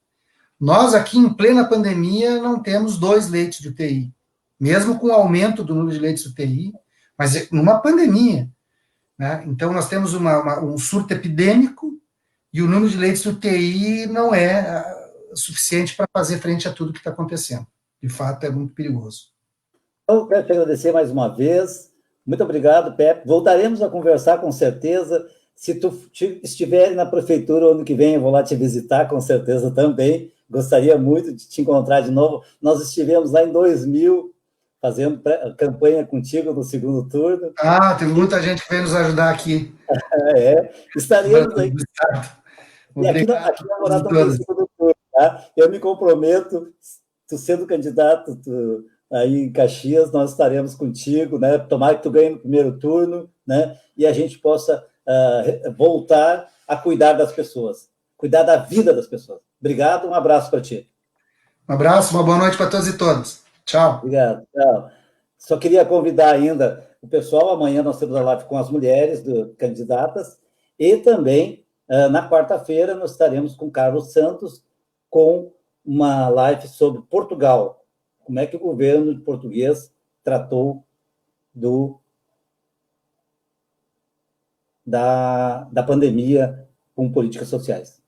Nós aqui, em plena pandemia, não temos 2 leitos de UTI, mesmo com o aumento do número de leitos de UTI, mas numa pandemia, né? Então, nós temos um surto epidêmico e o número de leitos de UTI não é suficiente para fazer frente a tudo que está acontecendo. De fato, é muito perigoso. Eu quero te agradecer mais uma vez. Muito obrigado, Pepe. Voltaremos a conversar com certeza. Se tu estiver na prefeitura ano que vem, eu vou lá te visitar, com certeza também. Gostaria muito de te encontrar de novo. Nós estivemos lá em 2000, fazendo campanha contigo no segundo turno. Tem muita gente que veio nos ajudar aqui. Estaremos aí. E aqui na Morada também tem segundo turno, tá? Eu me comprometo, tu sendo candidato aí em Caxias, nós estaremos contigo, né? Tomara que tu ganhe no primeiro turno, né? E a gente possa voltar a cuidar das pessoas, cuidar da vida das pessoas. Obrigado, um abraço para ti. Um abraço, uma boa noite para todos e todas. Tchau. Obrigado, tchau. Só queria convidar ainda o pessoal, amanhã nós temos a live com as mulheres candidatas, e também, na quarta-feira, nós estaremos com Carlos Santos, com uma live sobre Portugal, como é que o governo português tratou da pandemia com políticas sociais.